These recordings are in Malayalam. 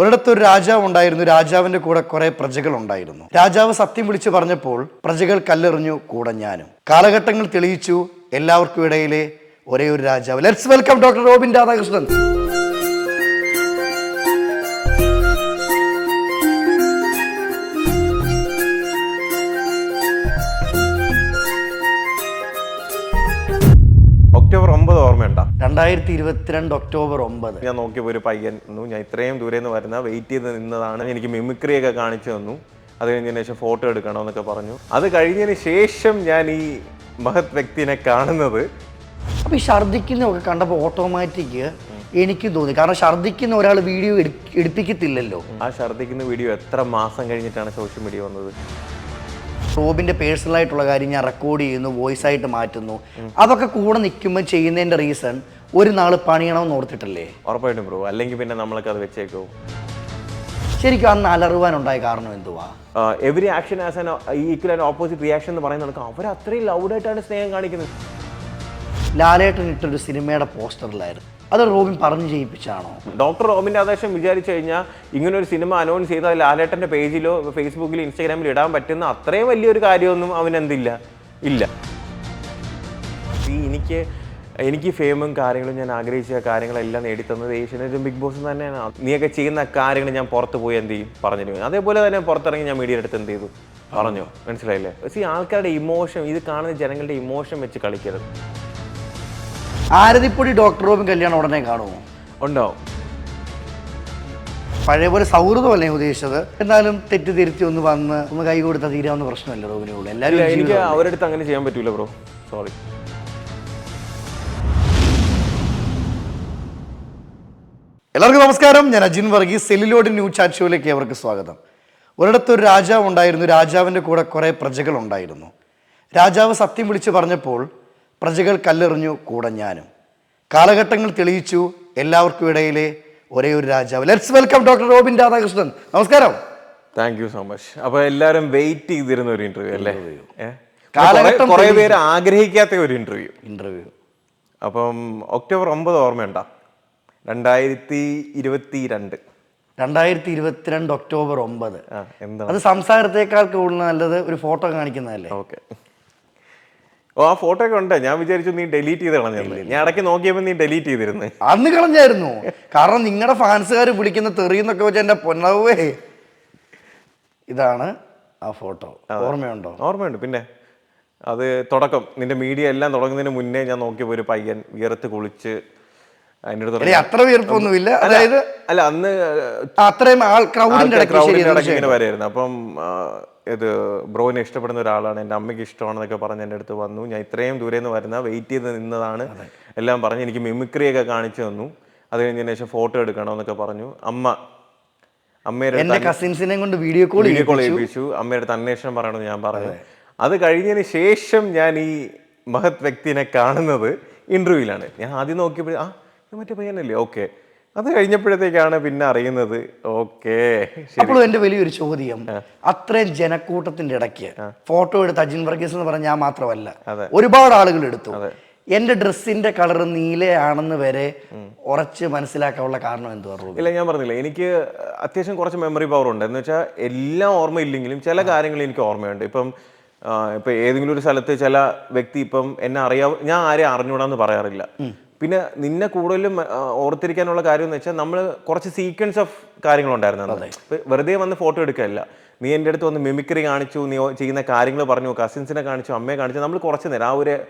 ഒരിടത്തൊരു രാജാവ് ഉണ്ടായിരുന്നു. രാജാവിന്റെ കൂടെ കുറെ പ്രജകൾ ഉണ്ടായിരുന്നു. രാജാവ് സത്യം വിളിച്ചു പറഞ്ഞപ്പോൾ പ്രജകൾ കല്ലെറിഞ്ഞു, കൂടെ ഞാനും. കാലഘട്ടങ്ങൾ തെളിയിച്ചു എല്ലാവർക്കും ഇടയിലെ ഒരേ ഒരു രാജാവ്. Let's welcome doctor Robin Radhakrishnan. October 9 ഓർമ്മയുണ്ടോ? 2022 ഒക്ടോബർ 9. ഞാൻ നോക്കിയപ്പോൾ ഒരു പയ്യൻ ഞാൻ ഇത്രയും ദൂരെ നിന്ന് വരുന്ന വെയിറ്റ് ചെയ്ത് നിന്നതാണ്. എനിക്ക് മിമിക്രി ഒക്കെ കാണിച്ചു തന്നു. അത് കഴിഞ്ഞതിന് ശേഷം ഫോട്ടോ എടുക്കണമെന്നൊക്കെ പറഞ്ഞു. അത് കഴിഞ്ഞതിന് ശേഷം ഞാൻ ഈ മഹത് വ്യക്തിനെ കാണുന്നത്. അപ്പോൾ ഈ ഛർദ്ദിക്കുന്നതൊക്കെ കണ്ടപ്പോൾ ഓട്ടോമാറ്റിക് എനിക്ക് തോന്നി, കാരണം ഛർദ്ദിക്കുന്ന ഒരാൾ വീഡിയോ എടുപ്പിക്കത്തില്ലല്ലോ. ആ ഛർദ്ദിക്കുന്ന വീഡിയോ എത്ര മാസം കഴിഞ്ഞിട്ടാണ് സോഷ്യൽ മീഡിയ വന്നത്. റോബിന്റെ പേഴ്സണൽ ആയിട്ടുള്ള കാര്യം ഞാൻ റെക്കോർഡ് ചെയ്യുന്നു, വോയിസ് ആയിട്ട് മാറ്റുന്നു. അതൊക്കെ കൂടെ നിൽക്കുമ്പോൾ ചെയ്യുന്നതിന്റെ റീസൺ ഒരു നാൾ പണിയണമെന്ന് ഓർത്തിട്ടല്ലേ? ഉറപ്പായിട്ടും ബ്രോ, അല്ലെങ്കിൽ പിന്നെ നമ്മളൊക്കെ അത് വെച്ചേക്കോ. ശരിക്കും അന്ന് അലറുവാനുണ്ടായ കാരണം എന്തുവാ? Every action as an equal and opposite reaction എന്ന് പറയുന്നത് അവർ അത്രയും ലൗഡായിട്ടാണ് സ്നേഹം കാണിക്കുന്നത്. ലാലേട്ടൻ ഇട്ടൊരു സിനിമയുടെ പോസ്റ്ററിലായിരുന്നു. അത് റോബിൻ പറഞ്ഞു ചെയ്യിപ്പിച്ചാണോ? ഡോക്ടർ റോബിൻ രാധാകൃഷ്ണൻ വിചാരിച്ചു കഴിഞ്ഞാൽ ഇങ്ങനെ ഒരു സിനിമ അനൗൺസ് ചെയ്താൽ ലാലേട്ടൻ്റെ പേജിലോ ഫേസ്ബുക്കിലോ ഇൻസ്റ്റാഗ്രാമിലോ ഇടാൻ പറ്റുന്ന അത്രയും വലിയൊരു കാര്യമൊന്നും അവനെന്തില്ല ഇല്ല. എനിക്ക് ഫെയിമും കാര്യങ്ങളും ഞാൻ ആഗ്രഹിച്ച കാര്യങ്ങളെല്ലാം നേടിത്തന്നത് ഏഷ്യനെറ്റും ബിഗ് ബോസും തന്നെയാണ്. നീയൊക്കെ ചെയ്യുന്ന കാര്യങ്ങൾ ഞാൻ പുറത്ത് പോയി എന്ത് ചെയ്യും പറഞ്ഞിരുന്നു. അതേപോലെ തന്നെ പുറത്തിറങ്ങി ഞാൻ മീഡിയയുടെ അടുത്ത് എന്ത് ചെയ്തു പറഞ്ഞു. മനസ്സിലായില്ലേ? ആൾക്കാരുടെ ഇമോഷൻ, ഇത് കാണുന്ന ജനങ്ങളുടെ ഇമോഷൻ വെച്ച് കളിക്കരുത്. ആരതിപ്പൊടി ഡോക്ടർ റോബിൻ കല്യാണം ഉടനെ കാണുമോ? ഉണ്ടാവും. പഴയ പോലെ സൗഹൃദമല്ലേ ഉദ്ദേശിച്ചത്? എന്നാലും തെറ്റ് തിരുത്തി ഒന്ന് വന്ന് ഒന്ന് കൈ കൊടുത്താൽ തീരാവുന്ന പ്രശ്നമല്ല റോബിനുള്ള. എല്ലാവരും എനിക്ക് അവരുടെ അടുത്ത് അങ്ങനെ ചെയ്യാൻ പറ്റൂല ബ്രോ, സോറി. എല്ലാവർക്കും നമസ്കാരം. ഞാൻ Ajin Varghese. Celluloid news chat ഷോയിലേക്ക് അവർക്ക് സ്വാഗതം. ഒരിടത്തൊരു രാജാവ് ഉണ്ടായിരുന്നു. രാജാവിൻ്റെ കൂടെ കുറേ പ്രജകൾ ഉണ്ടായിരുന്നു. രാജാവ് സത്യം വിളിച്ചു പറഞ്ഞപ്പോൾ പ്രജകൾ കല്ലെറിഞ്ഞു, കൂടെ ഞാനും. കാലഘട്ടങ്ങൾ തെളിയിച്ചു എല്ലാവർക്കും ഇടയിലെ ഒരേ ഒരു രാജാവ്. Let's welcome doctor Robin Radhakrishnan. നമസ്കാരം. Thank you so much. അപ്പൊ എല്ലാവരും വെയിറ്റ് ചെയ്തിരുന്ന ഒരു ഇന്റർവ്യൂ അല്ലേ? കാലഘട്ടം കുറെ പേര് ആഗ്രഹിക്കാത്ത ഒരു ഇന്റർവ്യൂ. അപ്പം ഒക്ടോബർ 9 ഓർമ്മയുണ്ടോ? 2022 ഒക്ടോബർ 9. എന്താ അത് സംസാരത്തേക്കാൾ കൂടുതൽ നല്ലത് ഒരു ഫോട്ടോ കാണിക്കുന്നതല്ലേ? ഓക്കെ. ആ ഫോട്ടോ ഒക്കെ ഉണ്ട്. ഞാൻ വിചാരിച്ചു നീ ഡെലീറ്റ് ചെയ്ത് കളഞ്ഞല്ലേ. ഞാൻ ഇടയ്ക്ക് നോക്കിയപ്പോൾ നീ ഡെലീറ്റ് ചെയ്തിരുന്നു. അന്ന് കളഞ്ഞായിരുന്നു. കാരണം നിങ്ങളുടെ ഫാൻസുകാർ വിളിക്കുന്ന തെറിയെന്നൊക്കെ വെച്ചാൽ എൻ്റെ പൊന്നവേ. ഇതാണ് ആ ഫോട്ടോ. ഓർമ്മയുണ്ടോ? ഓർമ്മയുണ്ട്. പിന്നെ അത് തുടക്കം, നിന്റെ മീഡിയ എല്ലാം തുടങ്ങുന്നതിന് മുന്നേ ഞാൻ നോക്കിയപ്പോൾ ഒരു പയ്യൻ വിയർത്ത് കുളിച്ച് അത്ര വീർപ്പൊന്നുമില്ല. അതായത് അല്ല, അന്ന് അത്രയും ക്രൗഡിന്റെ ഇടയ്ക്ക് ഇങ്ങനെ വരായിരുന്നു. അപ്പം ഇത് ബ്രോനെ ഇഷ്ടപ്പെടുന്ന ഒരാളാണ്, എൻ്റെ അമ്മയ്ക്ക് ഇഷ്ടമാണെന്നൊക്കെ പറഞ്ഞ് എൻ്റെ അടുത്ത് വന്നു. ഞാൻ ഇത്രയും ദൂരെ നിന്ന് വരുന്ന വെയിറ്റ് ചെയ്ത് നിന്നതാണ് എല്ലാം പറഞ്ഞ് എനിക്ക് മിമിക്രി ഒക്കെ കാണിച്ചു തന്നു. അത് കഴിഞ്ഞതിന് ശേഷം ഫോട്ടോ എടുക്കണമെന്നൊക്കെ പറഞ്ഞു. അമ്മയുടെ കസിൻസിനെ കൊണ്ട് വീഡിയോ കോൾ ചെയ്യിപ്പിച്ചു. അമ്മയുടെ അടുത്ത് അന്വേഷണം പറയണമെന്ന് ഞാൻ പറഞ്ഞു. അത് കഴിഞ്ഞതിന് ശേഷം ഞാൻ ഈ മഹത് വ്യക്തിനെ കാണുന്നത് ഇന്റർവ്യൂവിലാണ്. ഞാൻ ആദ്യം നോക്കിയപ്പോൾ മറ്റേ പയ്യനല്ലേ, ഓക്കെ. അത് കഴിഞ്ഞപ്പോഴത്തേക്കാണ് പിന്നെ അറിയുന്നത്. ഓക്കെ. അപ്പോഴും എൻ്റെ വലിയൊരു ചോദ്യം, അത്രയും ജനക്കൂട്ടത്തിന്റെ ഇടയ്ക്ക് ഫോട്ടോ എടുത്ത് അജിൻ വർഗീസ് എന്ന് പറഞ്ഞാൽ ഞാൻ മാത്രമല്ല, ഒരുപാട് ആളുകൾ എടുത്തു. എന്റെ ഡ്രസ്സിന്റെ കളർ നീലയാണെന്ന് വരെ ഉറച്ച് മനസ്സിലാക്കാനുള്ള കാരണം എന്തുവാ? ഇല്ല, ഞാൻ പറഞ്ഞില്ല, എനിക്ക് അത്യാവശ്യം കുറച്ച് മെമ്മറി പവർ ഉണ്ട്. എന്ന് വെച്ചാൽ എല്ലാം ഓർമ്മയില്ലെങ്കിലും ചില കാര്യങ്ങൾ എനിക്ക് ഓർമ്മയുണ്ട്. ഇപ്പം ഏതെങ്കിലും ഒരു സ്ഥലത്ത് ചില വ്യക്തി ഇപ്പം എന്നെ ഞാൻ ആരെയും അറിഞ്ഞൂടാന്ന് പറയാറില്ല. പിന്നെ നിന്നെ കൂടുതലും ഓർത്തിരിക്കാനുള്ള കാര്യം എന്ന് വെച്ചാൽ നമ്മൾ കുറച്ച് സീക്വൻസ് ഓഫ് കാര്യങ്ങളുണ്ടായിരുന്നു. വെറുതെ വന്ന് ഫോട്ടോ എടുക്കുകയല്ല. നീ എൻ്റെ അടുത്ത് വന്ന് മിമിക്രി കാണിച്ചു, നീ ചെയ്യുന്ന കാര്യങ്ങൾ പറഞ്ഞു, കസിൻസിനെ കാണിച്ചു, അമ്മയെ കാണിച്ചു. നമ്മൾ കുറച്ച് നേരം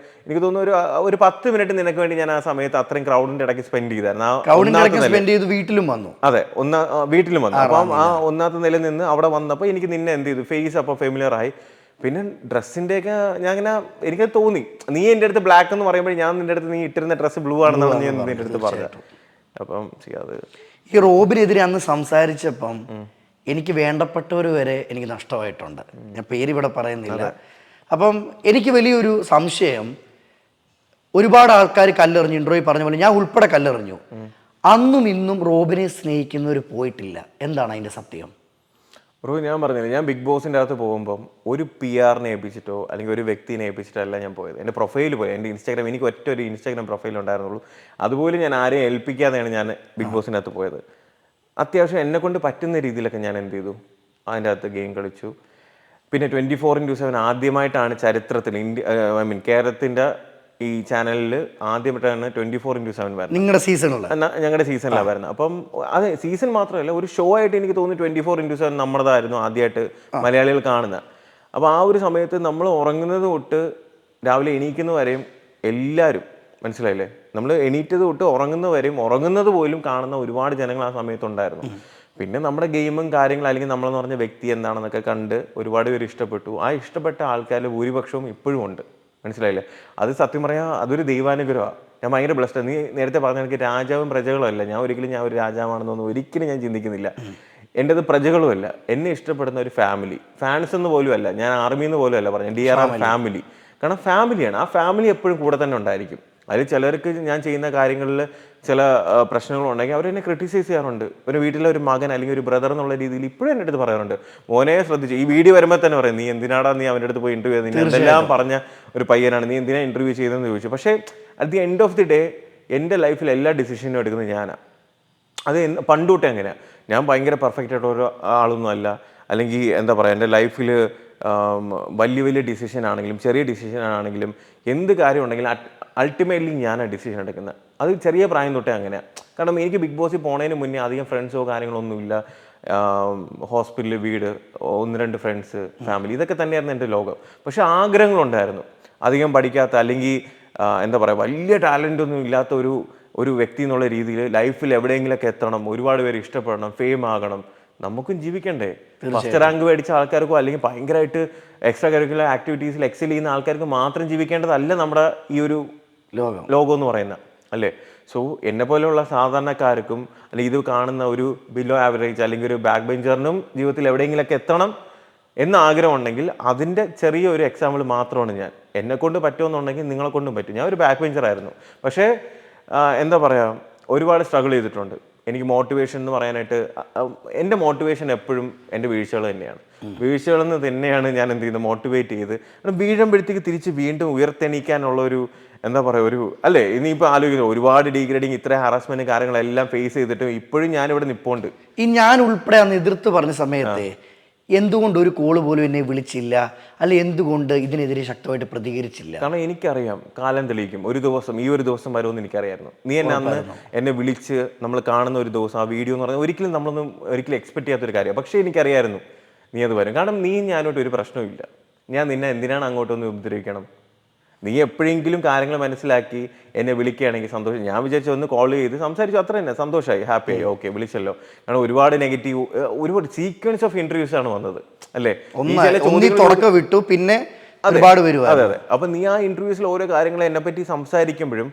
എനിക്ക് തോന്നുന്നു ഒരു 10 മിനിറ്റ് നിനക്ക് വേണ്ടി ഞാൻ ആ സമയത്ത് അത്രയും ക്രൗഡിന്റെ ഇടയ്ക്ക് സ്പെൻഡ് ചെയ്തായിരുന്നു. വീട്ടിലും വന്നു. അതെ, വീട്ടിലും വന്നു. അപ്പം ആ ഒന്നാമത്തെ നിലയിൽ നിന്ന് അവിടെ വന്നപ്പോൾ എനിക്ക് നിന്നെ എന്ത് ചെയ്തു, ഫേസ് അപ്പോൾ ഫെമിലിയർ ആയി. പിന്നെ ഡ്രസ്സിന്റെ ഒക്കെ ഞാൻ ഇങ്ങനെ എനിക്കത് തോന്നി. നീ എൻ്റെ അടുത്ത് ബ്ലാക്ക് എന്ന് പറയുമ്പോൾ ഞാൻ നിന്റെ അടുത്ത് നീ ഇട്ടിരുന്ന ഡ്രസ്സ് ബ്ലൂ ആണെന്നാണ് ഞാൻ നിന്റെ അടുത്ത് പറഞ്ഞത്. അപ്പം അത് ഈ റോബിനെതിരെ അന്ന് സംസാരിച്ചപ്പം എനിക്ക് വേണ്ടപ്പെട്ടവർ വരെ എനിക്ക് നഷ്ടമായിട്ടുണ്ട്. ഞാൻ പേര് ഇവിടെ പറയുന്നില്ല. അപ്പം എനിക്ക് വലിയൊരു സംശയം, ഒരുപാട് ആൾക്കാർ കല്ലെറിഞ്ഞു, ഇന്റർവ്യൂ പറഞ്ഞ പോലെ ഞാൻ ഉൾപ്പെടെ കല്ലെറിഞ്ഞു. അന്നും ഇന്നും റോബിനെ സ്നേഹിക്കുന്നവർ പോയിട്ടില്ല. എന്താണ് അതിന്റെ സത്യം? ബ്രോ, ഞാൻ പറഞ്ഞില്ല, ഞാൻ ബിഗ് ബോസിൻ്റെ അകത്ത് പോകുമ്പം ഒരു PR-നെ ഏൽപ്പിച്ചിട്ടോ അല്ലെങ്കിൽ ഒരു വ്യക്തിനെ ഏൽപ്പിച്ചിട്ടോ അല്ല ഞാൻ പോയത്. എൻ്റെ പ്രൊഫൈൽ പോയി, എൻ്റെ ഇൻസ്റ്റാഗ്രാം, എനിക്ക് ഒറ്റ ഒരു ഇൻസ്റ്റാഗ്രാം പ്രൊഫൈൽ ഉണ്ടായിരുന്നുള്ളൂ. അതുപോലെ ഞാൻ ആരെയും ഏൽപ്പിക്കാതെയാണ് ഞാൻ ബിഗ് ബോസിൻ്റെ അകത്ത് പോയത്. അത്യാവശ്യം എന്നെ കൊണ്ട് പറ്റുന്ന രീതിയിലൊക്കെ ഞാൻ എന്ത് ചെയ്തു, അതിൻ്റെ അകത്ത് ഗെയിം കളിച്ചു. പിന്നെ 24/7 ആദ്യമായിട്ടാണ് ചരിത്രത്തിൽ കേരളത്തിൻ്റെ ഈ ചാനലിൽ ആദ്യമായിട്ടാണ് 24/7 വരുന്നത്. നിങ്ങളുടെ സീസണുള്ള ഞങ്ങളുടെ സീസണിലാണ് വരുന്നത്. അപ്പം അത് സീസൺ മാത്രമല്ല, ഒരു ഷോ ആയിട്ട് എനിക്ക് തോന്നുന്നു 24/7 നമ്മുടേതായിരുന്നു ആദ്യമായിട്ട് മലയാളികൾ കാണുന്നത്. അപ്പോൾ ആ ഒരു സമയത്ത് നമ്മൾ ഉറങ്ങുന്നത് തൊട്ട് രാവിലെ എണീക്കുന്നവരെയും എല്ലാവരും, മനസ്സിലായില്ലേ, നമ്മൾ എണീറ്റത് തൊട്ട് ഉറങ്ങുന്നവരെയും ഉറങ്ങുന്നത് പോലും കാണുന്ന ഒരുപാട് ജനങ്ങൾ ആ സമയത്തുണ്ടായിരുന്നു. പിന്നെ നമ്മുടെ ഗെയിമും കാര്യങ്ങളും അല്ലെങ്കിൽ നമ്മളെന്ന് പറഞ്ഞ വ്യക്തി എന്താണെന്നൊക്കെ കണ്ട് ഒരുപാട് പേര് ഇഷ്ടപ്പെട്ടു. ആ ഇഷ്ടപ്പെട്ട ആൾക്കാരിൽ ഭൂരിപക്ഷവും ഇപ്പോഴും ഉണ്ട്, മനസ്സിലായില്ലേ. അത് സത്യം പറയാം, അതൊരു ദൈവാനുഗ്രഹമാണ്. ഞാൻ ഭയങ്കര ബ്ലസ്ഡ്. നീ നേരത്തെ പറഞ്ഞ എനിക്ക് രാജാവും പ്രജകളും അല്ല, ഞാൻ ഒരിക്കലും ഞാൻ ഒരു രാജാവാണെന്നൊന്നും ഒരിക്കലും ഞാൻ ചിന്തിക്കുന്നില്ല. എൻ്റെത് പ്രജകളും അല്ല, എന്നെ ഇഷ്ടപ്പെടുന്ന ഒരു ഫാമിലി, ഫാൻസ് എന്ന് പോലും അല്ല, ഞാൻ ആർമിന്ന് പോലും അല്ല പറഞ്ഞു, DRR ഫാമിലി. കാരണം ഫാമിലിയാണ്, ആ ഫാമിലി എപ്പോഴും കൂടെ തന്നെ ഉണ്ടായിരിക്കും. അതിൽ ചിലർക്ക് ഞാൻ ചെയ്യുന്ന കാര്യങ്ങളിൽ ചില പ്രശ്നങ്ങളുണ്ടെങ്കിൽ അവരെന്നെ ക്രിട്ടിസൈസ് ചെയ്യാറുണ്ട്. ഒരു വീട്ടിലെ ഒരു മകൻ അല്ലെങ്കിൽ ഒരു ബ്രദർ എന്നുള്ള രീതിയിൽ ഇപ്പോഴും എൻ്റെ അടുത്ത് പറയാറുണ്ട്, മോനെ ശ്രദ്ധിച്ചു. ഈ വീഡിയോ വരുമ്പോൾ തന്നെ പറയും, നീ എന്തിനാടാ നീ അവൻ്റെ അടുത്ത് പോയി ഇൻ്റർവ്യൂ ചെയ്ത്, എന്തെല്ലാം പറഞ്ഞ ഒരു പയ്യനാണ്, നീ എന്തിനാ ഇൻ്റർവ്യൂ ചെയ്തതെന്ന് ചോദിച്ചു. പക്ഷേ at the end of the day എൻ്റെ ലൈഫിൽ എല്ലാ ഡിസിഷനും എടുക്കുന്നത് ഞാനാണ്. അത് പണ്ട് തൊട്ടേ അങ്ങനെയാണ്. ഞാൻ ഭയങ്കര പെർഫെക്റ്റ് ആയിട്ട് ഒരു ആളൊന്നും അല്ല. അല്ലെങ്കിൽ എന്താ പറയുക, എൻ്റെ ലൈഫിൽ വലിയ വലിയ ഡിസിഷൻ ആണെങ്കിലും ചെറിയ ഡിസിഷൻ ആണെങ്കിലും എന്ത് കാര്യം ഉണ്ടെങ്കിലും അൾട്ടിമേറ്റ്ലി ഞാനാണ് ഡിസിഷൻ എടുക്കുന്നത്. അത് ചെറിയ പ്രായം തൊട്ടേ അങ്ങനെയാണ്. കാരണം എനിക്ക് ബിഗ് ബോസിൽ പോണതിന് മുന്നേ അധികം ഫ്രണ്ട്സോ കാര്യങ്ങളൊന്നുമില്ല. ഹോസ്പിറ്റലിൽ, വീട്, 1-2 ഫ്രണ്ട്സ്, ഫാമിലി, ഇതൊക്കെ തന്നെയായിരുന്നു എൻ്റെ ലോകം. പക്ഷെ ആഗ്രഹങ്ങളുണ്ടായിരുന്നു. അധികം പഠിക്കാത്ത അല്ലെങ്കിൽ എന്താ പറയുക, വലിയ ടാലൻ്റ് ഒന്നും ഇല്ലാത്ത ഒരു വ്യക്തി എന്നുള്ള രീതിയിൽ ലൈഫിൽ എവിടെയെങ്കിലൊക്കെ എത്തണം, ഒരുപാട് പേര് ഇഷ്ടപ്പെടണം, ഫെയിം ആകണം, നമുക്കും ജീവിക്കണ്ടേ. ഫസ്റ്റ് റാങ്ക് മേടിച്ച ആൾക്കാർക്കോ അല്ലെങ്കിൽ ഭയങ്കരമായിട്ട് എക്സ്ട്രാ കരിക്കുലർ ആക്ടിവിറ്റീസിൽ എക്സൽ ചെയ്യുന്ന ആൾക്കാർക്ക് മാത്രം ജീവിക്കേണ്ടതല്ല നമ്മുടെ ഈ ഒരു ലോകം എന്ന് പറയുന്നത്, അല്ലേ. സോ എന്നെ പോലെയുള്ള സാധാരണക്കാർക്കും അല്ലെങ്കിൽ ഇത് കാണുന്ന ഒരു ബിലോ ആവറേജ് അല്ലെങ്കിൽ ഒരു ബാക്ക് ബെഞ്ചറിനും ജീവിതത്തിൽ എവിടെയെങ്കിലൊക്കെ എത്തണം എന്ന ആഗ്രഹം ഉണ്ടെങ്കിൽ അതിൻ്റെ ചെറിയൊരു എക്സാമ്പിൾ മാത്രമാണ് ഞാൻ. എന്നെക്കൊണ്ട് പറ്റുമെന്നുണ്ടെങ്കിൽ നിങ്ങളെ കൊണ്ടും പറ്റും. ഞാൻ ഒരു ബാക്ക് ബെഞ്ചറായിരുന്നു. പക്ഷേ എന്താ പറയുക, ഒരുപാട് സ്ട്രഗിൾ ചെയ്തിട്ടുണ്ട്. എനിക്ക് മോട്ടിവേഷൻ എന്ന് പറയാനായിട്ട് എൻ്റെ മോട്ടിവേഷൻ എപ്പോഴും എൻ്റെ വീഴ്ചകൾ തന്നെയാണ്. വീഴ്ചകളിൽ നിന്ന് തന്നെയാണ് ഞാൻ എന്ത് ചെയ്യുന്നത്, മോട്ടിവേറ്റ് ചെയ്ത് വീഴുമ്പോഴത്തേക്ക് തിരിച്ച് വീണ്ടും ഉയർത്തെണീക്കാനുള്ള ഒരു എന്താ പറയുക, ഒരു അല്ലേ. ഇനിയിപ്പോൾ ആലോചിക്കുന്നത് ഒരുപാട് ഡീഗ്രേഡിങ്, ഇത്ര ഹാറാസ്മെൻറ്റ് കാര്യങ്ങളെല്ലാം ഫേസ് ചെയ്തിട്ട് ഇപ്പോഴും ഞാനിവിടെ നിൽപ്പുണ്ട്. ഈ ഞാൻ ഉൾപ്പെടെ അന്ന് എതിർത്ത് പറഞ്ഞ സമയത്ത് എന്തുകൊണ്ട് ഒരു കോള് പോലും എന്നെ വിളിച്ചില്ല, അല്ലെ എന്തുകൊണ്ട് ഇതിനെതിരെ ശക്തമായിട്ട് പ്രതികരിച്ചില്ല? കാരണം എനിക്കറിയാം കാലം തെളിയിക്കും, ഈ ഒരു ദിവസം വരുമെന്ന് എനിക്കറിയായിരുന്നു. നീ എന്നെ അന്ന് എന്നെ വിളിച്ച് നമ്മൾ കാണുന്ന ഒരു ദിവസം ആ വീഡിയോ എന്ന് പറഞ്ഞാൽ ഒരിക്കലും എക്സ്പെക്ട് ചെയ്യാത്തൊരു കാര്യമാണ്. പക്ഷേ എനിക്കറിയായിരുന്നു നീ അത് വരും. കാരണം നീ ഞാനോട്ട് ഒരു പ്രശ്നമില്ല. ഞാൻ നിന്നെ എന്തിനാണ് അങ്ങോട്ടൊന്ന് ഉപദ്രവിക്കണം? നീ എപ്പോഴെങ്കിലും കാര്യങ്ങൾ മനസ്സിലാക്കി എന്നെ വിളിക്കുകയാണെങ്കിൽ സന്തോഷം. ഞാൻ വിചാരിച്ചു ഒന്ന് കോൾ ചെയ്ത് സംസാരിച്ചു, അത്ര തന്നെ സന്തോഷമായി, ഹാപ്പിയായി, ഓക്കെ വിളിച്ചല്ലോ. കാരണം ഒരുപാട് നെഗറ്റീവ്, ഒരുപാട് സീക്വൻസ് ഓഫ് ഇന്റർവ്യൂസ് ആണ് വന്നത്, അല്ലേ. തുടക്കം വിട്ടു, പിന്നെ ഒരുപാട് വരും. അതെ. അപ്പൊ നീ ആ ഇന്റർവ്യൂസിൽ ഓരോ കാര്യങ്ങൾ എന്നെ പറ്റി സംസാരിക്കുമ്പോഴും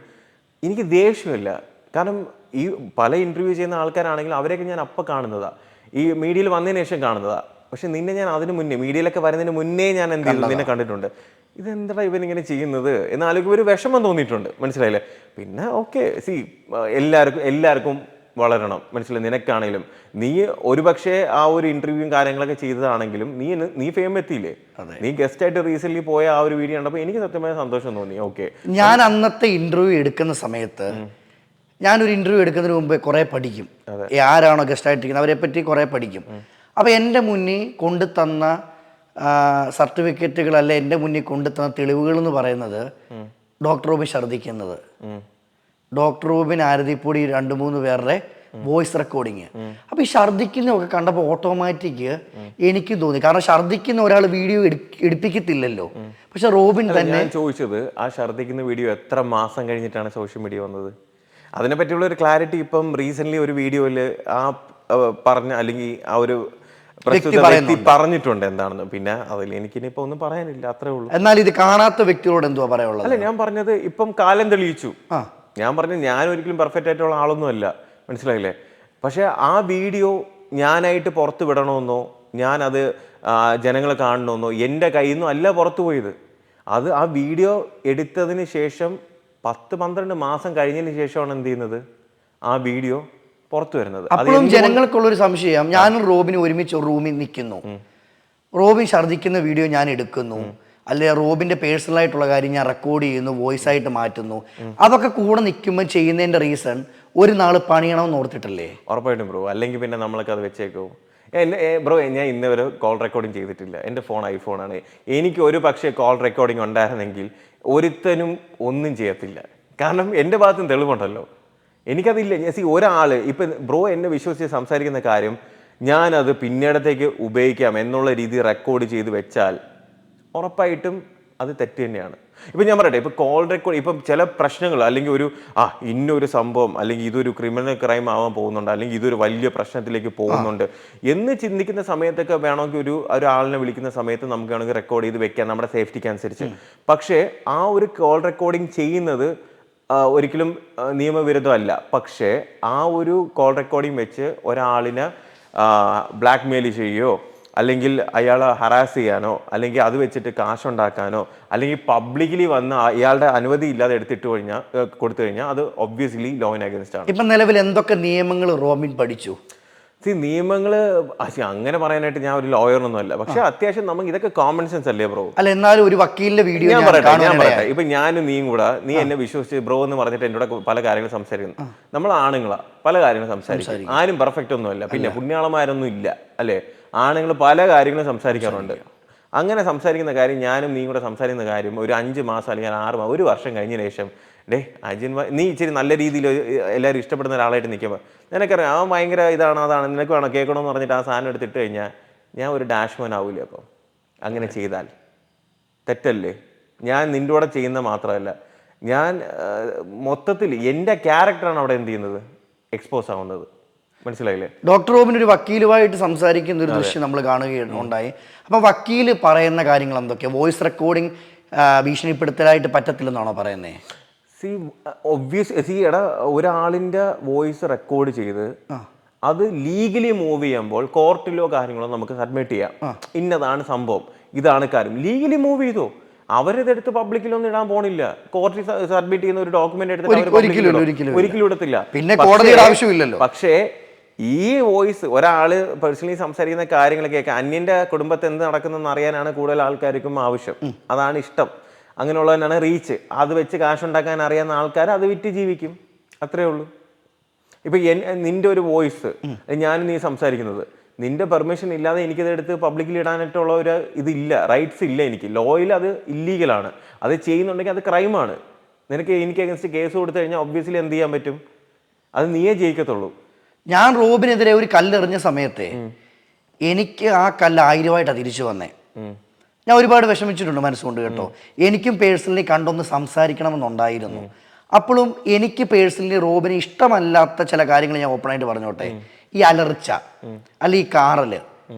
എനിക്ക് ദേഷ്യമില്ല. കാരണം ഈ പല ഇന്റർവ്യൂ ചെയ്യുന്ന ആൾക്കാരാണെങ്കിലും അവരെയൊക്കെ ഞാൻ അപ്പം കാണുന്നതാ, ഈ മീഡിയയിൽ വന്നതിന് ശേഷം കാണുന്നതാ. പക്ഷെ നിന്നെ ഞാൻ അതിന് മുന്നേ, മീഡിയയിലൊക്കെ വരുന്നതിന് മുന്നേ ഞാൻ എന്ത് ചെയ്തു, നിന്നെ കണ്ടിട്ടുണ്ട്. ഇതെന്താ ഇവനിങ്ങനെ ചെയ്യുന്നത് എന്നാലോചിക്കുമ്പോൾ ഒരു വിഷമം തോന്നിയിട്ടുണ്ട്, മനസ്സിലായില്ലേ. പിന്നെ ഓക്കെ, എല്ലാവർക്കും വളരണം, മനസ്സിലായി. നിനക്കാണെങ്കിലും നീ ഒരുപക്ഷെ ആ ഒരു ഇന്റർവ്യൂവും കാര്യങ്ങളൊക്കെ ചെയ്തതാണെങ്കിലും നീ ഫെയിം എത്തിയില്ലേ. നീ ഗസ്റ്റ് ആയിട്ട് റീസെന്റ് പോയ ആ ഒരു വീഡിയോ കണ്ടപ്പോൾ എനിക്ക് സത്യമായ സന്തോഷം തോന്നി. ഓക്കെ, ഞാൻ അന്നത്തെ ഇന്റർവ്യൂ എടുക്കുന്ന സമയത്ത് ഞാനൊരു ഇന്റർവ്യൂ എടുക്കുന്നതിന് മുമ്പ് കുറെ പഠിക്കും, ആരാണോ ഗസ്റ്റ് ആയിട്ടിരിക്കുന്നത് അവരെ പറ്റി കുറെ പഠിക്കും. അപ്പോൾ എൻ്റെ മുന്നിൽ കൊണ്ടുതന്ന സർട്ടിഫിക്കറ്റുകൾ അല്ലെ എൻ്റെ മുന്നിൽ കൊണ്ടുതന്ന തെളിവുകൾ എന്ന് പറയുന്നത് ഡോക്ടർ റോബിൻ ഛർദ്ദിക്കുന്നത്, ഡോക്ടർ റോബിൻ ആരതിപ്പൊടി 2-3 പേരുടെ വോയിസ് റെക്കോർഡിങ്. അപ്പോൾ ഈ ഛർദ്ദിക്കുന്നതൊക്കെ കണ്ടപ്പോൾ ഓട്ടോമാറ്റിക് എനിക്ക് തോന്നി, കാരണം ഛർദ്ദിക്കുന്ന ഒരാൾ വീഡിയോ എടുപ്പിക്കത്തില്ലല്ലോ. പക്ഷെ റോബിൻ തന്നെ. ഞാൻ ചോദിച്ചത് ആ ഛർദ്ദിക്കുന്ന വീഡിയോ എത്ര മാസം കഴിഞ്ഞിട്ടാണ് സോഷ്യൽ മീഡിയ വന്നത്? അതിനെ പറ്റിയുള്ള ഒരു ക്ലാരിറ്റി ഇപ്പം റീസെന്റ് ഒരു വീഡിയോയിൽ ആ പറഞ്ഞ അല്ലെങ്കിൽ ആ ഒരു വ്യക്തി പറഞ്ഞിട്ടുണ്ട് എന്താണെന്ന്. പിന്നെ അതിൽ എനിക്കിനിപ്പോ ഒന്നും പറയാനില്ല, അത്രേ ഉള്ളൂ. എന്നാൽ ഇത് കാണാത്ത വ്യക്തിയോട് എന്തുവാ പറയാനുള്ളത്? അല്ല, ഞാൻ പറഞ്ഞത് ഇപ്പം കാലം തെളിയിച്ചു. ഞാൻ പറഞ്ഞത് ഞാൻ ഒരിക്കലും പെർഫെക്റ്റ് ആയിട്ടുള്ള ആളൊന്നും അല്ല, മനസ്സിലായില്ലേ. പക്ഷെ ആ വീഡിയോ ഞാനായിട്ട് പുറത്ത് വിടണമെന്നോ ഞാനത് ജനങ്ങൾ കാണണമെന്നോ എൻ്റെ കയ്യിൽ നിന്നും അല്ല പുറത്തു പോയത്. അത് ആ വീഡിയോ എടുത്തതിന് ശേഷം 10-12 മാസം കഴിഞ്ഞതിന് ശേഷമാണ് എന്ത് ചെയ്യുന്നത്, ആ വീഡിയോ പുറത്തു വരുന്നത്. അപ്പോഴും ജനങ്ങൾക്കുള്ളൊരു സംശയം, ഞാനും റോബിനും ഒരുമിച്ച് റൂമിൽ നിൽക്കുന്നു, റോബിൻ ഛർദ്ദിക്കുന്ന വീഡിയോ ഞാൻ എടുക്കുന്നു, അല്ലെ റോബിന്റെ പേഴ്സണൽ ആയിട്ടുള്ള കാര്യം ഞാൻ റെക്കോർഡ് ചെയ്യുന്നു, വോയിസ് ആയിട്ട് മാറ്റുന്നു. അതൊക്കെ കൂടെ നിൽക്കുമ്പോൾ ചെയ്യുന്നതിന്റെ റീസൺ ഒരു നാൾ പണിയണമെന്ന് ഓർത്തിട്ടല്ലേ? ഉറപ്പായിട്ടും ബ്രോ, അല്ലെങ്കിൽ പിന്നെ നമ്മളൊക്കെ അത് വെച്ചേക്കും. ബ്രോ ഞാൻ ഇന്ന് വരെ കോൾ റെക്കോർഡിങ് ചെയ്തിട്ടില്ല. എൻ്റെ ഫോൺ ഐഫോണാണ്. എനിക്ക് ഒരു പക്ഷേ കോൾ റെക്കോർഡിംഗ് ഉണ്ടായിരുന്നെങ്കിൽ ഒരുത്തനും ഒന്നും ചെയ്യത്തില്ല. കാരണം എൻ്റെ ഭാഗത്തും തെളിവുണ്ടല്ലോ. എനിക്കതില്ല. ഒരാൾ ഇപ്പം ബ്രോ എന്നെ വിശ്വസിച്ച് സംസാരിക്കുന്ന കാര്യം ഞാനത് പിന്നീടത്തേക്ക് ഉപയോഗിക്കാം എന്നുള്ള രീതി റെക്കോർഡ് ചെയ്ത് വെച്ചാൽ ഉറപ്പായിട്ടും അത് തെറ്റ് തന്നെയാണ്. ഇപ്പം ഞാൻ പറയട്ടെ, ഇപ്പം കോൾ റെക്കോർഡ്, ഇപ്പം ചില പ്രശ്നങ്ങൾ അല്ലെങ്കിൽ ഇന്നൊരു സംഭവം അല്ലെങ്കിൽ ഇതൊരു ക്രിമിനൽ ക്രൈം ആവാൻ പോകുന്നുണ്ട്, അല്ലെങ്കിൽ ഇതൊരു വലിയ പ്രശ്നത്തിലേക്ക് പോകുന്നുണ്ട് എന്ന് ചിന്തിക്കുന്ന സമയത്തൊക്കെ വേണമെങ്കിൽ ഒരാളിനെ വിളിക്കുന്ന സമയത്ത് നമുക്ക് വേണമെങ്കിൽ റെക്കോർഡ് ചെയ്ത് വെക്കാം നമ്മുടെ സേഫ്റ്റിക്ക് അനുസരിച്ച്. പക്ഷേ ആ ഒരു കോൾ റെക്കോർഡിങ് ചെയ്യുന്നത് ഒരിക്കലും നിയമവിരുദ്ധമല്ല. പക്ഷേ ആ ഒരു കോൾ റെക്കോർഡിംഗ് വെച്ച് ഒരാളിനെ ബ്ലാക്ക് മെയിൽ ചെയ്യുകയോ അല്ലെങ്കിൽ അയാളെ ഹറാസ് ചെയ്യാനോ അല്ലെങ്കിൽ അത് വെച്ചിട്ട് കാശുണ്ടാക്കാനോ അല്ലെങ്കിൽ പബ്ലിക്കലി വന്ന് അയാളുടെ അനുമതി ഇല്ലാതെ കൊടുത്തു കഴിഞ്ഞാൽ അത് ഒബ്വിയസ്ലി ലോയിന് അഗൈൻസ്റ്റ് ആണ്. ഇപ്പം നിലവിൽ എന്തൊക്കെ നിയമങ്ങൾ റോബിൻ പഠിച്ചു? നിയമങ്ങള് അങ്ങനെ പറയാനായിട്ട് ഞാൻ ഒരു ലോയറൊന്നും അല്ല. പക്ഷെ അത്യാവശ്യം നമുക്ക് ഇതൊക്കെ കോമൺ സെൻസ് അല്ലേ ബ്രോ? അല്ല, എന്നാലും ഒരു വക്കീലിന്റെ വീഡിയോ ഞാൻ പറയട്ടെ. ഇപ്പൊ ഞാനും നീയും കൂടെ നീ എന്നെ വിശ്വസിച്ച് ബ്രോ എന്ന് പറഞ്ഞിട്ട് എന്നോട് പല കാര്യങ്ങളും സംസാരിക്കുന്നു. നമ്മൾ ആണുങ്ങളാ, പല കാര്യങ്ങളും സംസാരിക്കും. ആരും പെർഫെക്റ്റ് ഒന്നും അല്ല, പിന്നെ പുണ്യാളന്മാരൊന്നും ഇല്ല അല്ലേ? ആണുങ്ങൾ പല കാര്യങ്ങളും സംസാരിക്കാറുണ്ട്. അങ്ങനെ സംസാരിക്കുന്ന കാര്യം ഞാനും നീയും കൂടെ സംസാരിക്കുന്ന കാര്യം ഒരു 5 മാസം അല്ലെങ്കിൽ 6 മാസം, ഒരു വർഷം കഴിഞ്ഞതിന് ശേഷം അജിൻ നീ ഇച്ചിരി നല്ല രീതിയിൽ എല്ലാവരും ഇഷ്ടപ്പെടുന്ന ഒരാളായിട്ട് നിൽക്കുമ്പോൾ നിനക്കറിയാം അവൻ ഭയങ്കര അതാണ് നിനക്ക് വേണം കേൾക്കണമെന്ന് പറഞ്ഞിട്ട് ആ സാധനം എടുത്തിട്ട് കഴിഞ്ഞാൽ ഞാൻ ഒരു ഡാഷ്മാൻ ആവില്ലേ? അപ്പം അങ്ങനെ ചെയ്താൽ തെറ്റല്ലേ? ഞാൻ നിൻ്റെ കൂടെ ചെയ്യുന്ന മാത്രമല്ല, ഞാൻ മൊത്തത്തിൽ എൻ്റെ ക്യാരക്ടറാണ് അവിടെ എന്ത് ചെയ്യുന്നത്, എക്സ്പോസ് ആവുന്നത്. മനസ്സിലായില്ലേ? ഡോക്ടർ റോബിൻ ഒരു വക്കീലുമായിട്ട് സംസാരിക്കുന്ന ഒരു ദൃശ്യം നമ്മൾ കാണുകയുണ്ടായി. അപ്പം വക്കീല് പറയുന്ന കാര്യങ്ങൾ എന്തൊക്കെയാണ്? വോയിസ് റെക്കോർഡിംഗ് ഭീഷണിപ്പെടുത്തലായിട്ട് പറ്റത്തില്ലെന്നാണോ പറയുന്നത്? ഒരാളിൻ്റെ വോയിസ് റെക്കോർഡ് ചെയ്ത് അത് ലീഗലി മൂവ് ചെയ്യുമ്പോൾ കോർട്ടിലോ കാര്യങ്ങളോ നമുക്ക് സബ്മിറ്റ് ചെയ്യാം. ഇന്നതാണ് സംഭവം, ഇതാണ് കാര്യം. ലീഗലി മൂവ് ചെയ്തോ, അവരിതെടുത്ത് പബ്ലിക്കിലൊന്നും ഇടാൻ പോണില്ല. കോർട്ടിൽ സബ്മിറ്റ് ചെയ്യുന്ന ഒരു ഡോക്യുമെന്റ് എടുത്തിട്ട് ഒരിക്കലും ഇടത്തില്ല. പിന്നെ കോടതിയുടെ ആവശ്യമില്ലല്ലോ. പക്ഷേ ഈ വോയിസ് ഒരാള് പേഴ്സണലി സംസാരിക്കുന്ന കാര്യങ്ങൾ കേൾക്കാൻ, അന്യന്റെ കുടുംബത്തിൽ എന്ത് നടക്കുന്നെന്ന് അറിയാനാണ് കൂടുതൽ ആൾക്കാർക്കും ആവശ്യം. അതാണ് ഇഷ്ടം, അങ്ങനെയുള്ളതിനാണ് റീച്ച്. അത് വെച്ച് കാശുണ്ടാക്കാൻ അറിയാവുന്ന ആൾക്കാർ അത് വിറ്റ് ജീവിക്കും, അത്രേ ഉള്ളൂ. ഇപ്പൊ നിന്റെ ഒരു വോയിസ് ഞാനും നീ സംസാരിക്കുന്നത്, നിന്റെ പെർമിഷൻ ഇല്ലാതെ എനിക്കതെടുത്ത് പബ്ലിക്കിൽ ഇടാനായിട്ടുള്ള ഒരു ഇതില്ല, റൈറ്റ്സ് ഇല്ല എനിക്ക്. ലോയിൽ അത് ഇല്ലീഗലാണ്. അത് ചെയ്യുന്നുണ്ടെങ്കിൽ അത് ക്രൈമാണ്. എനിക്ക് അഗൻസ്റ്റ് കേസ് കൊടുത്തു കഴിഞ്ഞാൽ ഒബ്വിയസ്ലി എന്ത് ചെയ്യാൻ പറ്റും? അത് നീയേ ജയിക്കത്തുള്ളൂ. ഞാൻ റോബിനെതിരെ ഒരു കല്ലെറിഞ്ഞ സമയത്തെ എനിക്ക് ആ കല്ല് 1000 തിരിച്ചു വന്നേ. ഞാൻ ഒരുപാട് വിഷമിച്ചിട്ടുണ്ട് മനസ്സുകൊണ്ട് കേട്ടോ. എനിക്കും പേഴ്സണലി കണ്ടൊന്ന് സംസാരിക്കണമെന്നുണ്ടായിരുന്നു. അപ്പോഴും എനിക്ക് പേഴ്സണലി റോബിന് ഇഷ്ടമല്ലാത്ത ചില കാര്യങ്ങൾ ഞാൻ ഓപ്പണായിട്ട് പറഞ്ഞോട്ടെ. ഈ അലർച്ച അല്ല ഈ കാറല്,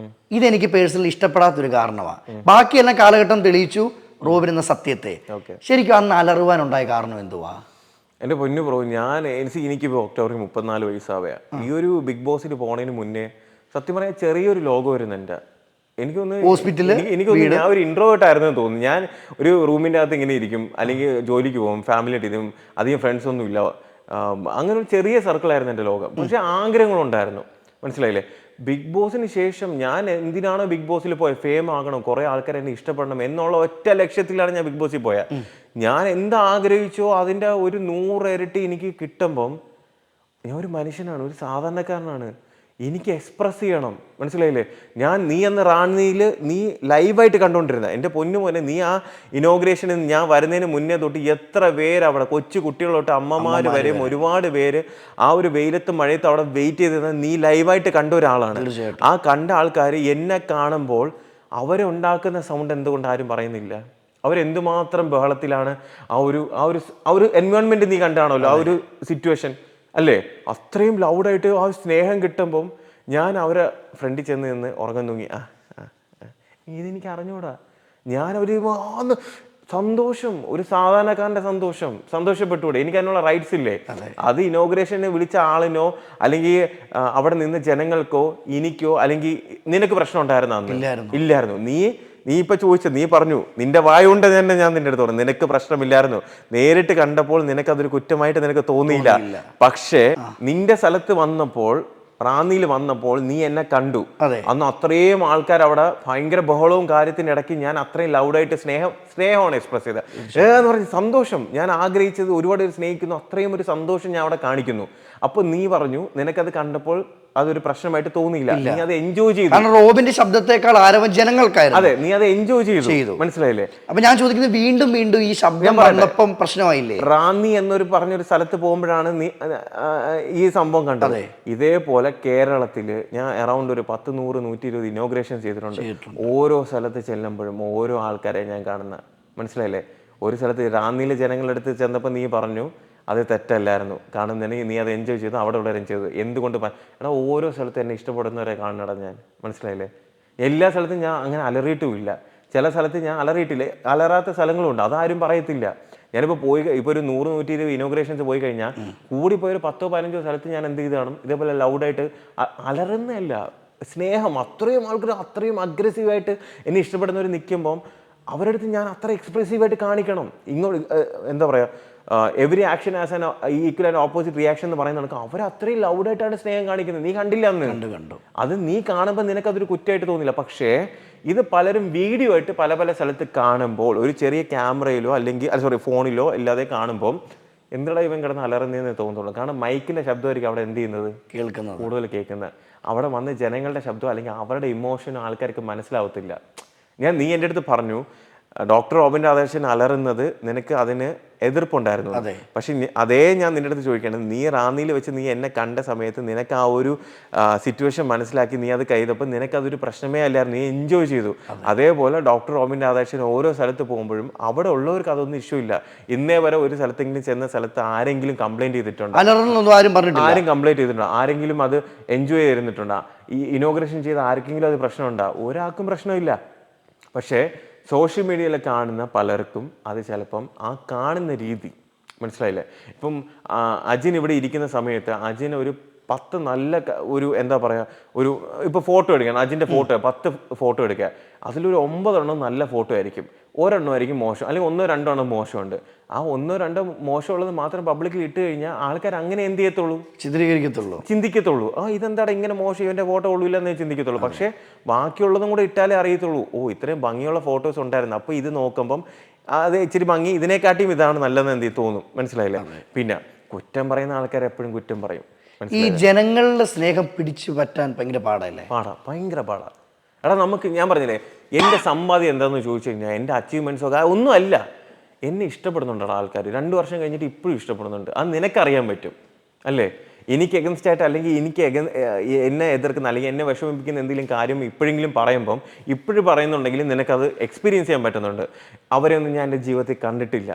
ഇതെനിക്ക് പേഴ്സണലി ഇഷ്ടപ്പെടാത്തൊരു കാരണമാണ്. ബാക്കിയെല്ലാം കാലഘട്ടം തെളിയിച്ചു റോബിൻ എന്ന സത്യത്തെ. ശരിക്കും അന്ന് അലറുവാനുണ്ടായ കാരണം എന്തുവാ? എൻ്റെ പൊന്നു ബ്രോ, എനിക്കിപ്പോൾ ഒക്ടോബറിൽ 34 വയസ്സാവുക. ഈ ഒരു ബിഗ് ബോസിൽ പോണതിന് മുന്നേ സത്യം പറയാൻ ചെറിയൊരു ലോകം വരുന്നു എൻ്റെ. എനിക്കൊന്ന് ഞാൻ ഒരു ഇൻട്രോവേർട്ട് ആയിരുന്നു തോന്നുന്നു. ഞാൻ ഒരു റൂമിൻ്റെ അകത്ത് ഇങ്ങനെ ഇരിക്കും, അല്ലെങ്കിൽ ജോലിക്ക് പോകും, ഫാമിലിയായിട്ട് ഇതും അധികം ഫ്രണ്ട്സ് ഒന്നും ഇല്ല. അങ്ങനെ ഒരു ചെറിയ സർക്കിളായിരുന്നു എൻ്റെ ലോകം. പക്ഷെ ആഗ്രഹങ്ങളുണ്ടായിരുന്നു, മനസ്സിലായില്ലേ? ബിഗ് ബോസിന് ശേഷം ഞാൻ എന്തിനാണ് ബിഗ് ബോസിൽ പോയത്? ഫെയിം ആകണം, കുറേ ആൾക്കാർ എന്നെ ഇഷ്ടപ്പെടണം എന്നുള്ള ഒറ്റ ലക്ഷ്യത്തിലാണ് ഞാൻ ബിഗ് ബോസിൽ പോയത്. ഞാൻ എന്താഗ്രഹിച്ചോ അതിൻ്റെ ഒരു 100 ഇരട്ടി എനിക്ക് കിട്ടുമ്പം ഞാൻ ഒരു മനുഷ്യനാണ്, ഒരു സാധാരണക്കാരനാണ്. എനിക്ക് എക്സ്പ്രസ് ചെയ്യണം, മനസ്സിലായില്ലേ? നീ എന്ന റാണിയിൽ നീ ലൈവായിട്ട് കണ്ടുകൊണ്ടിരുന്ന എൻ്റെ പൊന്നു മോനെ, നീ ആ ഇനോഗ്രേഷനിൽ ഞാൻ വരുന്നതിന് മുന്നേ തൊട്ട് എത്ര പേര് അവിടെ, കൊച്ചു കുട്ടികൾ തൊട്ട് അമ്മമാർ വരെയും ഒരുപാട് പേര് ആ ഒരു വെയിലത്ത് മഴയത്ത് അവിടെ വെയിറ്റ് ചെയ്തിരുന്ന നീ ലൈവായിട്ട് കണ്ട ഒരാളാണ്. ആ കണ്ട ആൾക്കാർ എന്നെ കാണുമ്പോൾ അവരുണ്ടാക്കുന്ന സൗണ്ട് എന്തുകൊണ്ട് ആരും പറയുന്നില്ല? അവരെന്തുമാത്രം ബഹളത്തിലാണ്. ആ ഒരു എൻവയോൺമെന്റ് നീ കണ്ടാണല്ലോ, ആ ഒരു സിറ്റുവേഷൻ അല്ലേ? അത്രയും ലൗഡായിട്ട് ആ സ്നേഹം കിട്ടുമ്പം ഞാൻ അവരെ ഫ്രണ്ടിൽ ചെന്ന് നിന്ന് ഉറങ്ങാൻ തൂങ്ങി. ഇതെനിക്ക് അറിഞ്ഞൂടാ. ഞാനൊരു സന്തോഷം, ഒരു സാധാരണക്കാരൻ്റെ സന്തോഷപ്പെട്ടൂടെ? എനിക്ക് അതിനുള്ള റൈറ്റ്സ് ഇല്ലേ? അത് ഇനോഗ്രേഷന് വിളിച്ച ആളിനോ അല്ലെങ്കിൽ അവിടെ നിന്ന് ജനങ്ങൾക്കോ എനിക്കോ അല്ലെങ്കിൽ നിനക്ക് പ്രശ്നം ഉണ്ടായിരുന്നോ? ഇല്ലായിരുന്നു. നീ ഇപ്പൊ ചോദിച്ചത്, നീ പറഞ്ഞു, നിന്റെ വായ കൊണ്ട് തന്നെ ഞാൻ നിന്റെ അടുത്ത് പറഞ്ഞു നിനക്ക് പ്രശ്നമില്ലായിരുന്നു. നേരിട്ട് കണ്ടപ്പോൾ നിനക്കതൊരു കുറ്റമായിട്ട് നിനക്ക് തോന്നിയില്ല. പക്ഷേ നിന്റെ സ്ഥലത്ത് വന്നപ്പോൾ റാന്നിയിൽ വന്നപ്പോൾ നീ എന്നെ കണ്ടു. അതെ. അന്ന് അത്രയും ആൾക്കാർ അവിടെ ഭയങ്കര ബഹളവും കാര്യത്തിനിടയ്ക്ക് ഞാൻ അത്രയും ലൗഡായിട്ട് സ്നേഹമാണ് എക്സ്പ്രസ് ചെയ്തത്. എന്ന് പറഞ്ഞ സന്തോഷം, ഞാൻ ആഗ്രഹിച്ചത് ഒരുപാട് പേര് സ്നേഹിക്കുന്നു, അത്രയും ഒരു സന്തോഷം ഞാൻ അവിടെ കാണിക്കുന്നു. അപ്പൊ നീ പറഞ്ഞു നിനക്കത് കണ്ടപ്പോൾ അതൊരു പ്രശ്നമായിട്ട് തോന്നിയില്ല, നീ അത് എൻജോയ് ചെയ്തു. കാരണം റോബിന്റെ ശബ്ദത്തെക്കാൾ ആരവം ജനങ്ങൾക്കായിരുന്നു. അതെ, നീ അത് എൻജോയ് ചെയ്തു. മനസ്സിലായില്ലേ? അപ്പൊ ഞാൻ ചോദിക്കുന്നത്, വീണ്ടും വീണ്ടും ഈ ശബ്ദം വന്നപ്പം പ്രശ്നമായില്ലേ? റാന്നി എന്നൊരു പറഞ്ഞൊരു സ്ഥലത്ത് പോകുമ്പോഴാണ് നീ ഈ സംഭവം കണ്ടത്. ഇതേപോലെ കേരളത്തില് ഞാൻ അറൗണ്ട് ഒരു 10, 100, 120 ഇനോഗ്രേഷൻ ചെയ്തിട്ടുണ്ട്. ഓരോ സ്ഥലത്ത് ചെല്ലുമ്പോഴും ഓരോ ആൾക്കാരെ ഞാൻ കാണുന്ന, മനസ്സിലായില്ലേ? ഒരു സ്ഥലത്ത് റാന്നിയിലെ ജനങ്ങളുടെ അടുത്ത് ചെന്നപ്പോൾ നീ പറഞ്ഞു അത് തെറ്റല്ലായിരുന്നു, കാരണം നീ അത് എൻജോയ് ചെയ്തു, അവിടെ ഉള്ളവരെ ചെയ്തു. എന്തുകൊണ്ട് എടാ, ഓരോ സ്ഥലത്ത് എന്നെ ഇഷ്ടപ്പെടുന്നവരെ കാണണടാ ഞാൻ, മനസ്സിലായില്ലേ? എല്ലാ സ്ഥലത്തും ഞാൻ അങ്ങനെ അലറിയിട്ടുമില്ല. ചില സ്ഥലത്ത് ഞാൻ അലറാത്ത സ്ഥലങ്ങളുണ്ട്, അതാരും പറയത്തില്ല. ഞാനിപ്പോൾ ഇപ്പോൾ ഒരു 100, 120 ഇനോഗ്രേഷൻസ് പോയി കഴിഞ്ഞാൽ കൂടിപ്പോയി ഒരു 10, 15 സ്ഥലത്ത് ഞാൻ എന്ത് ചെയ്ത് കാണും, ഇതേപോലെ ലൗഡായിട്ട് അലറുന്നതല്ല, സ്നേഹം. അത്രയും ആൾക്കാർ അത്രയും അഗ്രസീവായിട്ട് എന്നെ ഇഷ്ടപ്പെടുന്നവർ നിൽക്കുമ്പം അവരുടെ അടുത്ത് ഞാൻ അത്ര എക്സ്പ്രസീവായിട്ട് കാണിക്കണം. ഇങ്ങോട്ട് എന്താ പറയുക, every action as an equal and opposite reaction എന്ന് പറയുന്ന കണക്ക് അവർ അത്രയും ലൗഡായിട്ടാണ് സ്നേഹം കാണിക്കുന്നത്. നീ കണ്ടില്ല അന്ന്? കണ്ടു. അത് നീ കാണുമ്പോൾ നിനക്കതൊരു കുറ്റമായിട്ട് തോന്നില്ല. പക്ഷേ ഇത് പലരും വീഡിയോ ആയിട്ട് പല പല സ്ഥലത്ത് കാണുമ്പോൾ, ഒരു ചെറിയ ക്യാമറയിലോ അല്ലെങ്കിൽ ഫോണിലോ ഇല്ലാതെ കാണുമ്പോൾ എന്തിനാ ഇവൻ കിടന്ന് അലറുന്നതെന്ന് തോന്നുള്ളൂ. കാരണം മൈക്കിന്റെ ശബ്ദമായിരിക്കും അവിടെ എന്ത് ചെയ്യുന്നത്, കേൾക്കുന്നത്, കൂടുതൽ കേൾക്കുന്നത്. അവിടെ വന്ന് ജനങ്ങളുടെ ശബ്ദം അല്ലെങ്കിൽ അവരുടെ ഇമോഷൻ ആൾക്കാർക്ക് മനസ്സിലാവത്തില്ല. നീ എൻ്റെ അടുത്ത് പറഞ്ഞു ഡോക്ടർ റോബിൻ രാധാകൃഷ്ണൻ അലറുന്നത് നിനക്ക് അതിന് എതിർപ്പുണ്ടായിരുന്നു. പക്ഷെ അതേ ഞാൻ നിന്റെ അടുത്ത് ചോദിക്കേണ്ടത്, നീ റാന്നിയിൽ വെച്ച് നീ എന്നെ കണ്ട സമയത്ത് നിനക്ക് ആ ഒരു സിറ്റുവേഷൻ മനസ്സിലാക്കി നീ അത് കൈതപ്പോൾ നിനക്കതൊരു പ്രശ്നമേ അല്ലായിരുന്നു, നീ എൻജോയ് ചെയ്തു. അതേപോലെ ഡോക്ടർ റോബിൻ രാധാകൃഷ്ണൻ ഓരോ സ്ഥലത്ത് പോകുമ്പോഴും അവിടെ ഉള്ളവർക്ക് അതൊന്നും ഇഷ്യൂ ഇല്ല. ഇന്നേ വരെ ഒരു സ്ഥലത്തെങ്കിലും ചെന്ന സ്ഥലത്ത് ആരെങ്കിലും കംപ്ലൈന്റ് ചെയ്തിട്ടുണ്ടോ? ആരും കംപ്ലൈന്റ് ചെയ്തിട്ടുണ്ടോ? ആരെങ്കിലും അത് എൻജോയ് ചെയ്തിട്ടുണ്ടോ? ഈ ഇനോഗ്രേഷൻ ചെയ്ത ആർക്കെങ്കിലും അത് പ്രശ്നമുണ്ടോ? ഒരാൾക്കും പ്രശ്നമില്ല. പക്ഷേ സോഷ്യൽ മീഡിയയിൽ കാണുന്ന പലർക്കും അത് ചിലപ്പം ആ കാണുന്ന രീതി മനസ്സിലായില്ലേ? ഇപ്പം അജിൻ ഇവിടെ ഇരിക്കുന്ന സമയത്ത് അജിന് ഒരു 10 നല്ല ഒരു എന്താ പറയുക, ഒരു ഇപ്പോൾ ഫോട്ടോ എടുക്കണം, അജിൻ്റെ ഫോട്ടോ 10 ഫോട്ടോ എടുക്കുക, അതിലൊരു 9 എണ്ണം നല്ല ഫോട്ടോ ആയിരിക്കും, ഒരെണ്ണമായിരിക്കും മോശം, അല്ലെങ്കിൽ 1, 2 എണ്ണം മോശമുണ്ട്. ആ 1, 2 മോശമുള്ളത് മാത്രം പബ്ലിക്കിൽ ഇട്ട് കഴിഞ്ഞാൽ ആൾക്കാർ അങ്ങനെ എന്ത് ചെയ്യത്തുള്ളൂ, ചിന്തിക്കത്തുള്ളൂ. ഇതെന്താടാ ഇങ്ങനെ മോശം, ഇവൻ്റെ ഫോട്ടോ ഉള്ളൂല്ല എന്നേ ചിന്തിക്കത്തുള്ളൂ. പക്ഷേ ബാക്കിയുള്ളതും കൂടെ ഇട്ടാലേ അറിയത്തുള്ളൂ, ഇത്രയും ഭംഗിയുള്ള ഫോട്ടോസ് ഉണ്ടായിരുന്നു, അപ്പോൾ ഇത് നോക്കുമ്പം അത് ഇച്ചിരി ഭംഗി, ഇതിനെക്കാട്ടിയും ഇതാണ് നല്ലതെന്ന് എന്ത് തോന്നും, മനസ്സിലായില്ലേ? പിന്നെ കുറ്റം പറയുന്ന ആൾക്കാർ എപ്പോഴും കുറ്റം പറയും. ഈ ജനങ്ങളുടെ സ്നേഹം പിടിച്ചു പറ്റാൻ ഭയങ്കര പാടല്ലേ? ഭയങ്കര പാടാ. എടാ, ഞാൻ പറഞ്ഞില്ലേ, എൻ്റെ സമ്പാദ്യം എന്താണെന്ന് ചോദിച്ചു കഴിഞ്ഞാൽ എൻ്റെ അച്ചീവ്മെൻറ്റ്സോ ഒന്നും അല്ല, എന്നെ ഇഷ്ടപ്പെടുന്നുണ്ടോ ആൾക്കാർ? 2 വർഷം കഴിഞ്ഞിട്ട് ഇപ്പോഴും ഇഷ്ടപ്പെടുന്നുണ്ട്. അത് നിനക്കറിയാൻ പറ്റും അല്ലേ? എനിക്ക് എഗൻസ്റ്റ് ആയിട്ട് അല്ലെങ്കിൽ എന്നെ എതിർക്കുന്ന അല്ലെങ്കിൽ എന്നെ വിഷമിപ്പിക്കുന്ന എന്തെങ്കിലും കാര്യം ഇപ്പോഴെങ്കിലും പറയുമ്പം ഇപ്പോഴും പറയുന്നുണ്ടെങ്കിൽ നിനക്കത് എക്സ്പീരിയൻസ് ചെയ്യാൻ പറ്റുന്നുണ്ട്. അവരെയൊന്നും ഞാൻ എൻ്റെ ജീവിതത്തിൽ കണ്ടിട്ടില്ല,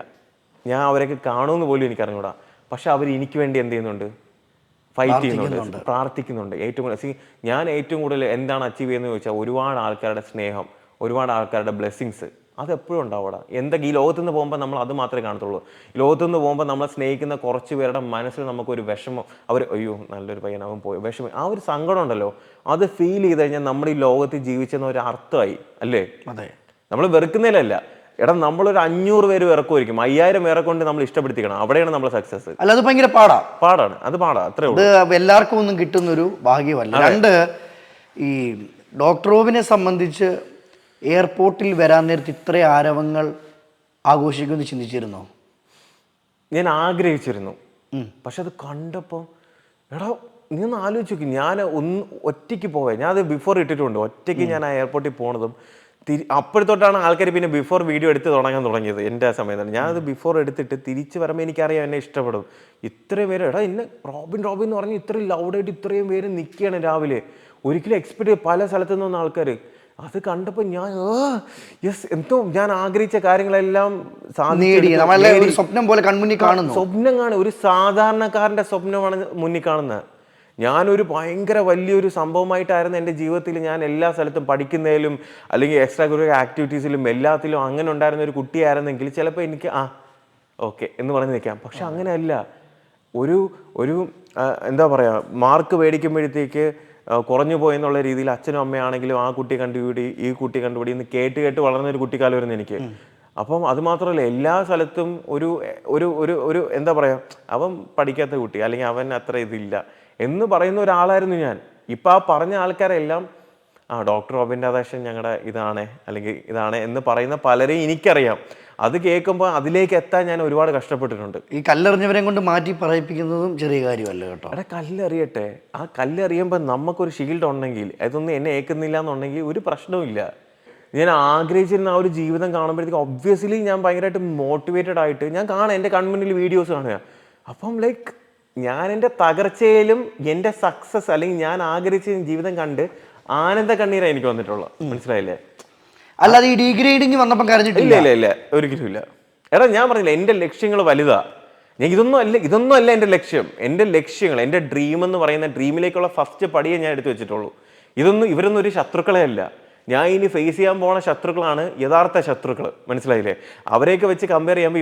ഞാൻ അവരൊക്കെ കാണുമെന്ന് പോലും എനിക്കറിഞ്ഞൂടാ. പക്ഷെ അവർ എനിക്ക് വേണ്ടി എന്ത് ചെയ്യുന്നുണ്ട്, ഫൈറ്റ് ചെയ്യുന്നുണ്ട്, പ്രാർത്ഥിക്കുന്നുണ്ട്. ഞാൻ ഏറ്റവും കൂടുതൽ എന്താണ് അച്ചീവ് ചെയ്യുന്നത് ചോദിച്ചാൽ ഒരുപാട് ആൾക്കാരുടെ സ്നേഹം, ഒരുപാട് ആൾക്കാരുടെ ബ്ലെസ്സിങ്സ്, അതെപ്പോഴും ഉണ്ടാവും. എന്തൊക്കെ ഈ ലോകത്തുനിന്ന് പോകുമ്പോൾ നമ്മൾ അത് മാത്രമേ കാണത്തുള്ളൂ. ലോകത്തുനിന്ന് പോകുമ്പോൾ നമ്മളെ സ്നേഹിക്കുന്ന കുറച്ച് പേരുടെ മനസ്സിൽ നമുക്കൊരു വിഷമം, അയ്യോ നല്ലൊരു പയ്യൻ അവൻ പോയി, വിഷമം, ആ ഒരു സങ്കടം ഉണ്ടല്ലോ, അത് ഫീൽ ചെയ്ത് കഴിഞ്ഞാൽ നമ്മുടെ ഈ ലോകത്തിൽ ജീവിച്ചെന്ന ഒരു അർത്ഥമായി അല്ലേ? അതെ, നമ്മൾ വെറുക്കുന്നതിലല്ല. എടാ, നമ്മളൊരു 500 പേര് ഇറക്കുമായിരിക്കും, 5000 പേരെ കൊണ്ട് നമ്മൾ ഇഷ്ടപ്പെടുത്തിക്കണം, അവിടെയാണ് നമ്മൾ സക്സസ്. അല്ല, അത് ഭയങ്കര പാടാണ്, അത്രേ ഉള്ളൂ. എല്ലാവർക്കും ഒന്നും കിട്ടുന്നൊരു ഭാഗ്യമല്ല. 2, ഈ ഡോക്ടർ റോബിനെ സംബന്ധിച്ച് എയർപോർട്ടിൽ വരാൻ നേരത്ത് ഇത്ര ആരവങ്ങൾ ആഘോഷിക്കുമെന്ന് ചിന്തിച്ചിരുന്നോ? ഞാൻ ആഗ്രഹിച്ചിരുന്നു, പക്ഷെ അത് കണ്ടപ്പോൾ എടാ നീ ഒന്ന് ആലോചിച്ച് നോക്കി, ഞാൻ ഒറ്റയ്ക്ക് പോവേ, ഞാൻ അത് ബിഫോർ ഇട്ടിട്ടുണ്ട്, ഒറ്റയ്ക്ക് ഞാൻ ആ എയർപോർട്ടിൽ പോണതും അപ്പോഴത്തോട്ടാണ് ആൾക്കാർ പിന്നെ ബിഫോർ വീഡിയോ എടുത്ത് തുടങ്ങിയത്. എൻ്റെ ആ സമയത്താണ് ഞാനത് ബിഫോർ എടുത്തിട്ട് തിരിച്ച് വരുമ്പോൾ എനിക്കറിയാം എന്നെ ഇഷ്ടപ്പെടും. ഇത്രയും പേര് എടാ എന്നെ റോബിൻ എന്ന് പറഞ്ഞ് ഇത്രയും ലൗഡായിട്ട് ഇത്രയും പേര് നിൽക്കുകയാണ് രാവിലെ, ഒരിക്കലും എക്സ്പെക്ട് ചെയ്ത് പല സ്ഥലത്തു നിന്നും ആൾക്കാർ. അത് കണ്ടപ്പോൾ ഞാൻ എന്തോ ഞാൻ ആഗ്രഹിച്ച കാര്യങ്ങളെല്ലാം സ്വപ്നം പോലെ കൺമുന്നിൽ കാണുന്നു. സ്വപ്നം കാണും, ഒരു സാധാരണക്കാരൻ്റെ സ്വപ്നമാണ് മുന്നിൽ കാണുന്നത്. ഞാനൊരു ഭയങ്കര വലിയൊരു സംഭവമായിട്ടായിരുന്നു എൻ്റെ ജീവിതത്തിൽ. ഞാൻ എല്ലാ സ്ഥലത്തും പഠിക്കുന്നതിലും അല്ലെങ്കിൽ എക്സ്ട്രാ കരിക്കുലർ ആക്ടിവിറ്റീസിലും എല്ലാത്തിലും അങ്ങനെ ഉണ്ടായിരുന്ന ഒരു കുട്ടിയായിരുന്നെങ്കിൽ ചിലപ്പോൾ എനിക്ക് ഓക്കെ എന്ന് പറഞ്ഞ് നിൽക്കാം. പക്ഷെ അങ്ങനെയല്ല. ഒരു എന്താ പറയുക, മാർക്ക് മേടിക്കുമ്പോഴത്തേക്ക് കുറഞ്ഞു പോയെന്നുള്ള രീതിയിൽ അച്ഛനും അമ്മയാണെങ്കിലും ആ കുട്ടി കണ്ടുപിടി ഈ കുട്ടി കണ്ടുപിടി എന്ന് കേട്ട് വളർന്നൊരു കുട്ടിക്കാലം വരുന്നു എനിക്ക്. അപ്പം അത് മാത്രമല്ല, എല്ലാ സ്ഥലത്തും ഒരു ഒരു ഒരു ഒരു എന്താ പറയുക, അവൻ പഠിക്കാത്ത കുട്ടി അല്ലെങ്കിൽ അവൻ അത്ര ഇതില്ല എന്ന് പറയുന്ന ഒരാളായിരുന്നു ഞാൻ. ഇപ്പം ആ പറഞ്ഞ ആൾക്കാരെല്ലാം ഡോക്ടർ റോബിൻ രാധാകൃഷ്ണൻ ഞങ്ങളുടെ ഇതാണ് അല്ലെങ്കിൽ ഇതാണ് എന്ന് പറയുന്ന പലരെയും എനിക്കറിയാം. അത് കേൾക്കുമ്പോൾ അതിലേക്ക് എത്താൻ ഞാൻ ഒരുപാട് കഷ്ടപ്പെട്ടിട്ടുണ്ട്. ഈ കല്ലെറിഞ്ഞവരെ കൊണ്ട് മാറ്റി പറയിപ്പിക്കുന്നതും ചെറിയ കാര്യമല്ല കേട്ടോ. എടാ കല്ലെറിയട്ടെ, ആ കല്ലെറിയുമ്പോൾ നമുക്കൊരു ഷീൽഡ് ഉണ്ടെങ്കിൽ അതൊന്നും എന്നെ ഏൽക്കുന്നില്ല എന്നുണ്ടെങ്കിൽ ഒരു പ്രശ്നവുമില്ല. ഞാൻ ആഗ്രഹിച്ചിരുന്ന ആ ഒരു ജീവിതം കാണുമ്പോഴത്തേക്കും ഒബ്വിയസ്ലി ഞാൻ ഭയങ്കരമായിട്ട് മോട്ടിവേറ്റഡ് ആയിട്ട് ഞാൻ കാണാം, എൻ്റെ കൺമുന്നിൽ വീഡിയോസ് കാണുക. അപ്പം ലൈക്ക് ഞാൻ എൻ്റെ തകർച്ചയിലും എൻ്റെ സക്സസ് അല്ലെങ്കിൽ ഞാൻ ആഗ്രഹിച്ച ജീവിതം കണ്ട് ആനന്ദ കണ്ണീരാണ് എനിക്ക് വന്നിട്ടുള്ളത്. മനസ്സിലായില്ലേ? അല്ലാതെ ഈ ഡീഗ്രേഡിങ് വന്നപ്പോൾ കരഞ്ഞിട്ടില്ല? ഇല്ല, ഒരിക്കലും ഇല്ല. എടാ ഞാൻ പറഞ്ഞില്ല, എൻ്റെ ലക്ഷ്യങ്ങൾ വലുതാ. ഞാൻ ഇതൊന്നും അല്ല എൻ്റെ ലക്ഷ്യം. എൻ്റെ ലക്ഷ്യങ്ങൾ, എൻ്റെ ഡ്രീം എന്ന് പറയുന്ന ഡ്രീമിലേക്കുള്ള ഫസ്റ്റ് പടിയെ ഞാൻ എടുത്തു വെച്ചിട്ടുള്ളൂ. ഇവരൊന്നും ഒരു ശത്രുക്കളെ അല്ല. ഞാൻ ഇനി ഫേസ് ചെയ്യാൻ പോണ ശത്രുക്കളാണ് യഥാർത്ഥ ശത്രുക്കൾ. മനസ്സിലായില്ലേ? അവരെയൊക്കെ വെച്ച് കമ്പയർ ചെയ്യുമ്പോൾ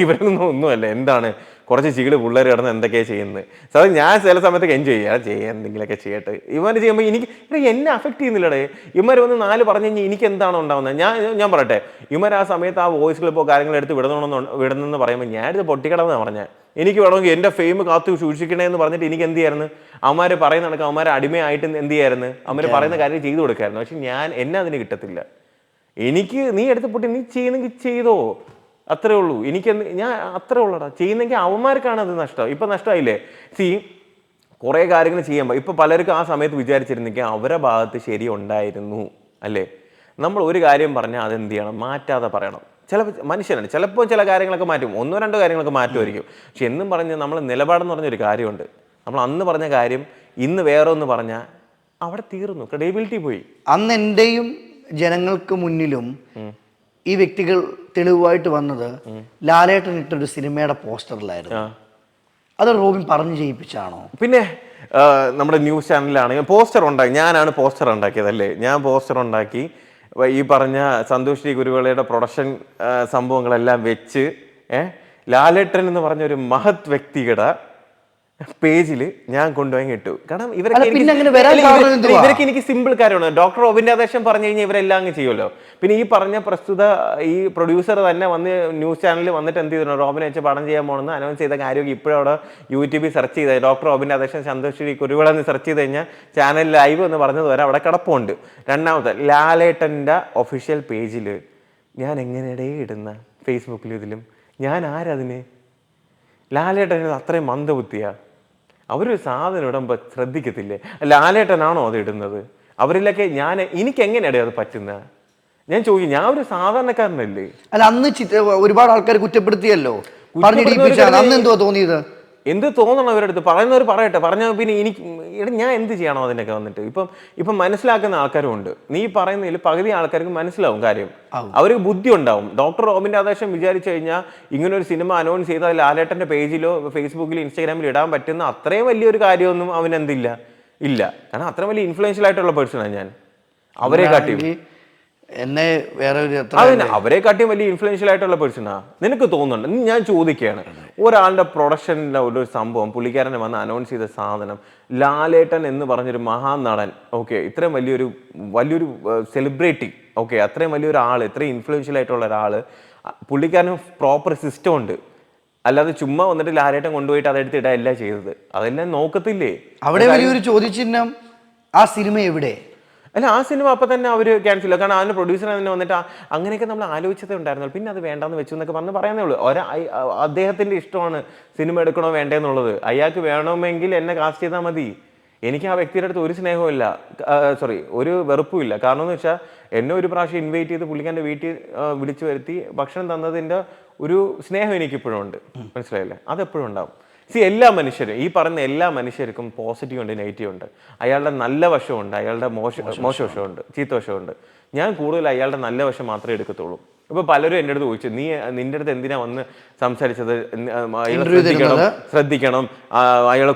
ഇവരൊന്നും ഒന്നുമല്ല. എന്താണ് കുറച്ച് ചീട് പിള്ളേർ കിടന്ന് എന്തൊക്കെയാണ് ചെയ്യുന്നത്. സാധാരണ ഞാൻ ചില സമയത്തൊക്കെ എൻജോയ് ചെയ്യാം, എന്തെങ്കിലുമൊക്കെ ചെയ്യട്ടെ. ഇവർ ചെയ്യുമ്പോൾ എന്നെ അഫക്റ്റ് ചെയ്യുന്നില്ലടേ. ഇവർ വന്ന് 4 പറഞ്ഞു കഴിഞ്ഞാൽ എനിക്ക് എന്താണോ ഉണ്ടാവുന്നത്? ഞാൻ പറയട്ടെ, ഇവർ ആ സമയത്ത് ആ വോയിസ് ക്ലിപ്പോ കാര്യങ്ങൾ എടുത്ത് വിടണമെന്ന് പറയുമ്പോൾ ഞാൻ ഇത് പൊട്ടിക്കടമെന്നാണ് പറഞ്ഞത്. എനിക്ക് വേണമെങ്കിൽ എൻ്റെ ഫെയിം കാത്തു സൂക്ഷിക്കണേ എന്ന് പറഞ്ഞിട്ട് എനിക്ക് എന്ത് ചെയ്യായിരുന്നു? അവന്മാർ പറയുന്ന കണക്ക് അവന്മാരെ അടിമയായിട്ട് എന്ത് ചെയ്യായിരുന്നു? അവന്മാർ പറയുന്ന കാര്യം ചെയ്തു കൊടുക്കായിരുന്നു. പക്ഷെ എന്നെ അതിന് കിട്ടത്തില്ല. എനിക്ക് നീ എടുത്ത് പൊട്ടി നീ ചെയ്യുന്നെങ്കിൽ ചെയ്തോ, അത്രേ ഉള്ളൂ. ഞാൻ അത്രേ ഉള്ളടാ. ചെയ്യുന്നെങ്കിൽ അവന്മാർക്കാണ് അത് നഷ്ടം. ഇപ്പം നഷ്ടമായില്ലേ? കുറേ കാര്യങ്ങൾ ചെയ്യുമ്പോൾ ഇപ്പം പലർക്കും ആ സമയത്ത് വിചാരിച്ചിരുന്നെങ്കിൽ അവരുടെ ഭാഗത്ത് ശരി ഉണ്ടായിരുന്നു അല്ലേ? നമ്മൾ ഒരു കാര്യം പറഞ്ഞാൽ അതെന്ത് ചെയ്യണം? മാറ്റാതെ പറയണം. ചില മനുഷ്യരാണ്, ചിലപ്പോൾ ചില കാര്യങ്ങളൊക്കെ മാറ്റും, 1-2 കാര്യങ്ങളൊക്കെ മാറ്റുമായിരിക്കും. പക്ഷെ എന്നും പറഞ്ഞ് നമ്മൾ നിലപാടെന്ന് പറഞ്ഞൊരു കാര്യമുണ്ട്. നമ്മൾ അന്ന് പറഞ്ഞ കാര്യം ഇന്ന് വേറെ ഒന്ന് പറഞ്ഞാൽ അവിടെ തീർന്നു, ക്രെഡിബിലിറ്റി പോയി. അന്ന് എൻ്റെയും ജനങ്ങൾക്ക് മുന്നിലും ഈ വ്യക്തികൾ തെളിവായിട്ട് വന്നത് ലാലേട്ടൻ ഇട്ടൊരു സിനിമയുടെ പോസ്റ്ററിലായിരുന്നു. അത് റോബിൻ പറഞ്ഞു ചെയ്യിപ്പിച്ചാണോ? പിന്നെ നമ്മുടെ ന്യൂസ് ചാനലിലാണെങ്കിൽ പോസ്റ്റർ ഉണ്ടാക്കി, ഞാനാണ് പോസ്റ്റർ ഉണ്ടാക്കിയതല്ലേ. ഞാൻ പോസ്റ്റർ ഉണ്ടാക്കി ഈ പറഞ്ഞ സന്തോഷ് ടി കുരുവിളയുടെ പ്രൊഡക്ഷൻ സംഭവങ്ങളെല്ലാം വെച്ച് ലാലേട്ടൻ എന്ന് പറഞ്ഞൊരു മഹത് വ്യക്തിയുടെ പേജിൽ ഞാൻ കൊണ്ടുപോയി ഇട്ടു. കാരണം ഇവരൊക്കെ എനിക്ക് സിമ്പിൾ കാര്യമാണ്. ഡോക്ടർ റോബിൻ രാധാകൃഷ്ണൻ പറഞ്ഞു കഴിഞ്ഞാൽ ഇവരെല്ലാം അങ്ങ് ചെയ്യുമല്ലോ. പിന്നെ ഈ പറഞ്ഞ പ്രസ്തുത ഈ പ്രൊഡ്യൂസർ തന്നെ വന്ന് ന്യൂസ് ചാനലിൽ വന്നിട്ട് എന്ത് ചെയ്തിട്ടുണ്ട്? റോബിനെ വെച്ച് പടം ചെയ്യാൻ പോകണമെന്ന് അനൗൺസ് ചെയ്ത കാര്യമൊക്കെ ഇപ്പോഴവിടെ യൂട്യൂബിൽ സെർച്ച് ചെയ്താൽ ഡോക്ടർ റോബിൻ രാധാകൃഷ്ണൻ സന്തോഷ് കുരുവിള എന്ന് സെർച്ച് ചെയ്ത് കഴിഞ്ഞാൽ ചാനൽ ലൈവ് എന്ന് പറഞ്ഞത് വരെ അവിടെ കിടപ്പുണ്ട്. രണ്ടാമത്തെ ലാലേട്ടൻ്റെ ഒഫീഷ്യൽ പേജിൽ ഞാൻ എങ്ങനെയിടേ ഇടുന്ന ഫേസ്ബുക്കിലും ഇതിലും ഞാൻ ആരതിന്? ലാലേട്ടൻ അത്രയും മന്ദബുദ്ധിയാ. അവരൊരു സാധനം ഇടുമ്പോൾ ശ്രദ്ധിക്കത്തില്ലേ? ലാലേട്ടനാണോ അത് ഇടുന്നത്? അവരിലൊക്കെ എനിക്ക് എങ്ങനെയാണ് അത് പറ്റുന്നത്? ഞാൻ ചോദിക്കും, ഞാൻ ഒരു സാധാരണക്കാരനല്ലേ? അല്ല, അന്ന് ഒരുപാട് ആൾക്കാർ കുറ്റപ്പെടുത്തിയല്ലോ, അന്ന് എന്തുവാ തോന്നിയത്? എന്ത് തോന്നണം അവരുടെ അടുത്ത്? പറയുന്നവർ പറയട്ടെ. പറഞ്ഞാൽ പിന്നെ ഞാൻ എന്ത് ചെയ്യണം അതിനൊക്കെ വന്നിട്ട്? ഇപ്പം മനസ്സിലാക്കുന്ന ആൾക്കാരും ഉണ്ട്. നീ പറയുന്നതിൽ പകുതി ആൾക്കാർക്ക് മനസ്സിലാവും കാര്യം, അവർക്ക് ബുദ്ധി ഉണ്ടാവും. ഡോക്ടർ റോബിൻ രാധാകൃഷ്ണൻ വിചാരിച്ചു കഴിഞ്ഞാൽ ഇങ്ങനൊരു സിനിമ അനൗൺസ് ചെയ്താൽ ലാലേട്ടൻ്റെ പേജിലോ ഫേസ്ബുക്കിലോ ഇൻസ്റ്റാഗ്രാമിലോ ഇടാൻ പറ്റുന്ന അത്രയും വലിയൊരു കാര്യമൊന്നും അവനെന്തില്ല, ഇല്ല. കാരണം അത്രയും വലിയ ഇൻഫ്ലുവൻഷ്യൽ ആയിട്ടുള്ള പേഴ്സണാണ് ഞാൻ. അവരെ കാട്ടിയും എന്നെ വേറെ അവരെ കാട്ടിയും വലിയ ഇൻഫ്ലുവൻഷ്യൽ ആയിട്ടുള്ള പേഴ്സണാ നിനക്ക് തോന്നുന്നുണ്ട്? ഞാൻ ചോദിക്കുകയാണ്, ഒരാളുടെ പ്രൊഡക്ഷനിലെ ഒരു സംഭവം പുള്ളിക്കാരനെ വന്ന് അനൗൺസ് ചെയ്ത സാധനം ലാലേട്ടൻ എന്ന് പറഞ്ഞൊരു മഹാനടൻ, ഓക്കെ, ഇത്രയും വലിയൊരു സെലിബ്രിറ്റി, ഓക്കെ, അത്രയും വലിയൊരു ആൾ, ഇത്രയും ഇൻഫ്ലുവൻഷ്യൽ ആയിട്ടുള്ള ഒരാൾ, പുള്ളിക്കാരന് പ്രോപ്പർ സിസ്റ്റം ഉണ്ട്. അല്ലാതെ ചുമ്മാ വന്നിട്ട് ലാലേട്ടൻ കൊണ്ടുപോയിട്ട് അതെടുത്ത് ഇടാ എല്ലാം ചെയ്തത്. അതെല്ലാം നോക്കത്തില്ലേ? അവിടെ വലിയൊരു ചോദ്യചിഹ്നം, ആ സിനിമ എവിടെ? അല്ല, ആ സിനിമ അപ്പം തന്നെ അവർ ക്യാൻസൽ ചെയ്തു. കാരണം അതിൻ്റെ പ്രൊഡ്യൂസർ തന്നെ വന്നിട്ട് അങ്ങനെയൊക്കെ നമ്മൾ ആലോചിച്ചതേ ഉണ്ടായിരുന്നുള്ളൂ, പിന്നെ അത് വേണ്ടാന്ന് വെച്ചു എന്നൊക്കെ പറയുന്നേ ഉള്ളൂ. അദ്ദേഹത്തിൻ്റെ ഇഷ്ടമാണ് സിനിമ എടുക്കണോ വേണ്ടേന്നുള്ളത്. അയാൾക്ക് വേണമെങ്കിൽ എന്നെ കാസ്റ്റ് ചെയ്താൽ മതി. എനിക്ക് ആ വ്യക്തിയുടെ അടുത്ത് ഒരു സ്നേഹമില്ല, ഒരു വെറുപ്പുമില്ല. കാരണം എന്ന് വെച്ചാൽ എന്നെ ഒരു പ്രാവശ്യം ഇൻവൈറ്റ് ചെയ്ത് പുള്ളിക്കാൻ്റെ വീട്ടിൽ വിളിച്ചു വരുത്തി ഭക്ഷണം തന്നതിൻ്റെ ഒരു സ്നേഹം എനിക്കിപ്പോഴും ഉണ്ട്. മനസ്സിലായില്ലേ? അതെപ്പോഴും ഉണ്ടാവും. എല്ലാ മനുഷ്യരും, ഈ പറയുന്ന എല്ലാ മനുഷ്യർക്കും പോസിറ്റീവ് ഉണ്ട്, നെഗറ്റീവ് ഉണ്ട്. അയാളുടെ നല്ല വശമുണ്ട്, അയാളുടെ മോശ വശമുണ്ട്, ചീത്ത വശമുണ്ട്. ഞാൻ കൂടുതൽ അയാളുടെ നല്ല വശം മാത്രമേ എടുക്കത്തുള്ളൂ. ഇപ്പോൾ പലരും എൻ്റെ അടുത്ത് ചോദിച്ചു, നിന്റെ അടുത്ത് എന്തിനാ വന്ന് സംസാരിച്ചത്, ശ്രദ്ധിക്കണം, അയാളെ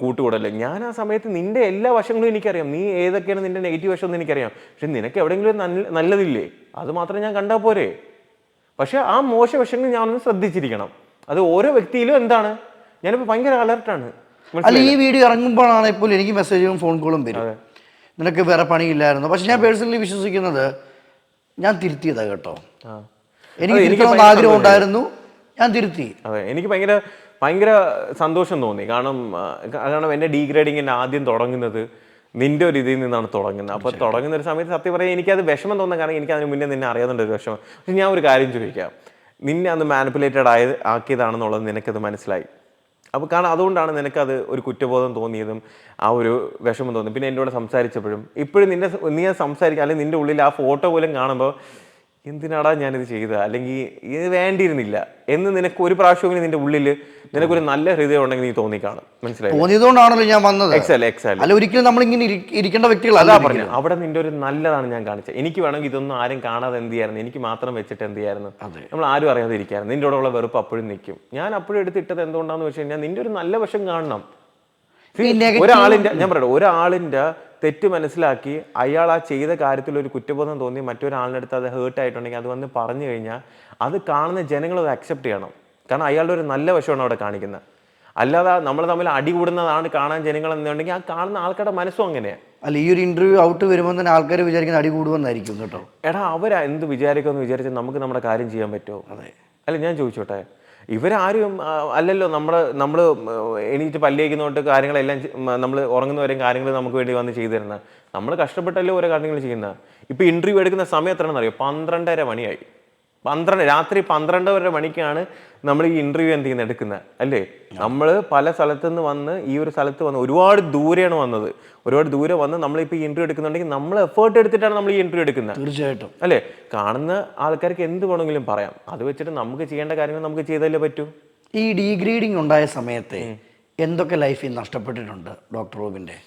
കൂട്ടുകൂടല്ലേ. ഞാൻ ആ സമയത്ത് നിന്റെ എല്ലാ വശങ്ങളും എനിക്കറിയാം, നീ ഏതൊക്കെയാണ് നിന്റെ നെഗറ്റീവ് വശം എന്ന് എനിക്കറിയാം. പക്ഷെ നിനക്ക് എവിടെയെങ്കിലും നല്ലതില്ലേ, അത് മാത്രം ഞാൻ കണ്ടാൽ പോരെ. പക്ഷെ ആ മോശ വശങ്ങൾ ഞാനൊന്ന് ശ്രദ്ധിച്ചിരിക്കണം. അത് ഓരോ വ്യക്തിയിലും എന്താണ്, ഞാനിപ്പോൾ ഭയങ്കര അലർട്ടാണ്. അല്ല, ഈ വീഡിയോ ഇറങ്ങുമ്പോഴാണ് ഇപ്പോൾ എനിക്ക് മെസ്സേജും ഫോൺ കോളും വരും, നിനക്ക് വേറെ പണിയില്ലായിരുന്നു. പക്ഷെ ഞാൻ പേഴ്സണലി വിശ്വസിക്കുന്നത് ഞാൻ തിരുത്തിയതാണ് കേട്ടോ. എനിക്ക് ആഗ്രഹം ഉണ്ടായിരുന്നു, ഞാൻ തിരുത്തി. അതെ, എനിക്ക് ഭയങ്കര ഭയങ്കര സന്തോഷം തോന്നി. കാരണം എൻ്റെ ഡീഗ്രേഡിങ് എന്നെ ആദ്യം തുടങ്ങുന്നത് നിന്റെ ഒരു ഇതിൽ നിന്നാണ് തുടങ്ങുന്നത്. അപ്പോൾ തുടങ്ങുന്ന ഒരു സമയത്ത് സത്യം പറയാൻ എനിക്കത് വിഷമം തോന്നുന്ന, കാരണം എനിക്ക് അതിന് മുന്നേ നിന്നെ അറിയാവുന്ന ഒരു വിഷമം. പക്ഷെ ഞാൻ ഒരു കാര്യം ചോദിക്കാം, നിന്നെ അന്ന് മാനിപ്പുലേറ്റഡ് ആക്കിയതാണെന്നുള്ളത് നിനക്കത് മനസ്സിലായി. അപ്പോൾ കാരണം അതുകൊണ്ടാണ് നിനക്കത് ഒരു കുറ്റബോധം തോന്നിയതും ആ ഒരു വിഷമം തോന്നി. പിന്നെ എൻ്റെ കൂടെ സംസാരിച്ചപ്പോഴും ഇപ്പോഴും നീ സംസാരിക്കുക, അല്ലെങ്കിൽ നിൻ്റെ ഉള്ളിൽ ആ ഫോട്ടോ പോലും കാണുമ്പോൾ എന്തിനാടാ ഞാനിത് ചെയ്തത്, അല്ലെങ്കിൽ ഇത് വേണ്ടിയിരുന്നില്ല എന്ന് നിനക്ക് ഒരു പ്രാവശ്യമെങ്കിലും നിന്റെ ഉള്ളിൽ നിനക്കൊരു നല്ല ഹൃദയം ഉണ്ടെങ്കിൽ നീ തോന്നിക്കാണും. മനസ്സിലായി? തോന്നിയതുകൊണ്ടാണല്ലോ ഞാൻ വന്നത്. എക്സാക്ട്. അല്ല, ഒരിക്കലും നമ്മൾ ഇങ്ങനെ ഇരിക്കേണ്ട വ്യക്തികൾ അതാ പറഞ്ഞു. അവിടെ നിന്റെ ഒരു നല്ലതാണ് ഞാൻ കാണിച്ചത്. എനിക്ക് വേണമെങ്കിൽ ഇതൊന്നും ആരും കാണാതെ എന്ത് ചെയ്യായിരുന്നു, എനിക്ക് മാത്രം വെച്ചിട്ട് എന്ത് ചെയ്യായിരുന്നു, നമ്മൾ ആരും അറിയാതെ ഇരിക്കായിരുന്നു. നിന്റെ കൂടെയുള്ള വെറുപ്പ് അപ്പോഴും നിൽക്കും. ഞാൻ അപ്പോഴും എടുത്തിട്ടത് എന്തുകൊണ്ടാന്ന് വെച്ച് കഴിഞ്ഞാൽ നിന്റെ ഒരു നല്ല വശം കാണണം. ഒരാളിന്റെ തെറ്റ് മനസ്സിലാക്കി അയാൾ ആ ചെയ്ത കാര്യത്തിൽ ഒരു കുറ്റബോധം തോന്നി മറ്റൊരാളിൻ്റെ അടുത്ത് അത് ഹേർട്ട് ആയിട്ടുണ്ടെങ്കിൽ അത് വന്ന് പറഞ്ഞു കഴിഞ്ഞാൽ അത് കാണുന്ന ജനങ്ങൾ അത് അക്സെപ്റ്റ് ചെയ്യണം. കാരണം അയാളുടെ ഒരു നല്ല വശമാണ് അവിടെ കാണിക്കുന്നത്. അല്ലാതെ നമ്മൾ തമ്മിൽ അടി കൂടുന്നതാണ് കാണാൻ ജനങ്ങൾ എന്നുണ്ടെങ്കിൽ ആ കാണുന്ന ആൾക്കാരുടെ മനസ്സും അങ്ങനെയാണ്. അല്ല, ഈ ഒരു ഇന്റർവ്യൂ ഔട്ട് വരുമ്പോൾ തന്നെ ആൾക്കാർ വിചാരിക്കുന്ന അടി കൂടുമെന്നായിരിക്കും കേട്ടോ. എടാ, അവരാ എന്ത് വിചാരിക്കുമെന്ന് വിചാരിച്ചാൽ നമുക്ക് നമ്മുടെ കാര്യം ചെയ്യാൻ പറ്റുമോ? അതെ. അല്ല, ഞാൻ ചോദിച്ചോട്ടെ, ഇവരാരും അല്ലല്ലോ നമ്മൾ എണീറ്റ് പല്ലിയേക്കുന്നോട്ട് കാര്യങ്ങളെല്ലാം നമ്മൾ ഉറങ്ങുന്നവരെയും കാര്യങ്ങൾ നമുക്ക് വേണ്ടി വന്ന് ചെയ്തു തരുന്നത്. നമ്മൾ കഷ്ടപ്പെട്ടല്ലോ ഓരോ കാര്യങ്ങൾ ചെയ്യുന്നത്. ഇപ്പം ഇൻ്റർവ്യൂ എടുക്കുന്ന സമയം എത്രയാണെന്ന് അറിയോ? 12:30 മണിയായി. രാത്രി 12:30 മണിക്കാണ് നമ്മൾ ഈ ഇൻ്റർവ്യൂ എന്ത് ചെയ്യുന്നത്, എടുക്കുന്നത് അല്ലേ? നമ്മൾ പല സ്ഥലത്തു നിന്ന് വന്ന് ഈ ഒരു സ്ഥലത്ത് വന്ന് ഒരുപാട് ദൂരെയാണ് വന്നത്. ഒരുപാട് ദൂരെ വന്ന് നമ്മളിപ്പോൾ ഈ ഇൻ്റർവ്യൂ എടുക്കുന്നുണ്ടെങ്കിൽ നമ്മൾ എഫേർട്ട് എടുത്തിട്ടാണ് നമ്മൾ ഈ ഇൻ്റർവ്യൂ എടുക്കുന്നത്. തീർച്ചയായിട്ടും അല്ലേ? കാണുന്ന ആൾക്കാർക്ക് എന്ത് വേണമെങ്കിലും പറയാം. അത് വെച്ചിട്ട് നമുക്ക് ചെയ്യേണ്ട കാര്യങ്ങൾ നമുക്ക് ചെയ്താലേ പറ്റൂ. ഈ ഡീഗ്രേഡിങ് ഉണ്ടായ സമയത്തെ എന്തൊക്കെ ലൈഫിൽ നഷ്ടപ്പെട്ടിട്ടുണ്ട് ഡോക്ടർ റോബിൻ്റെ?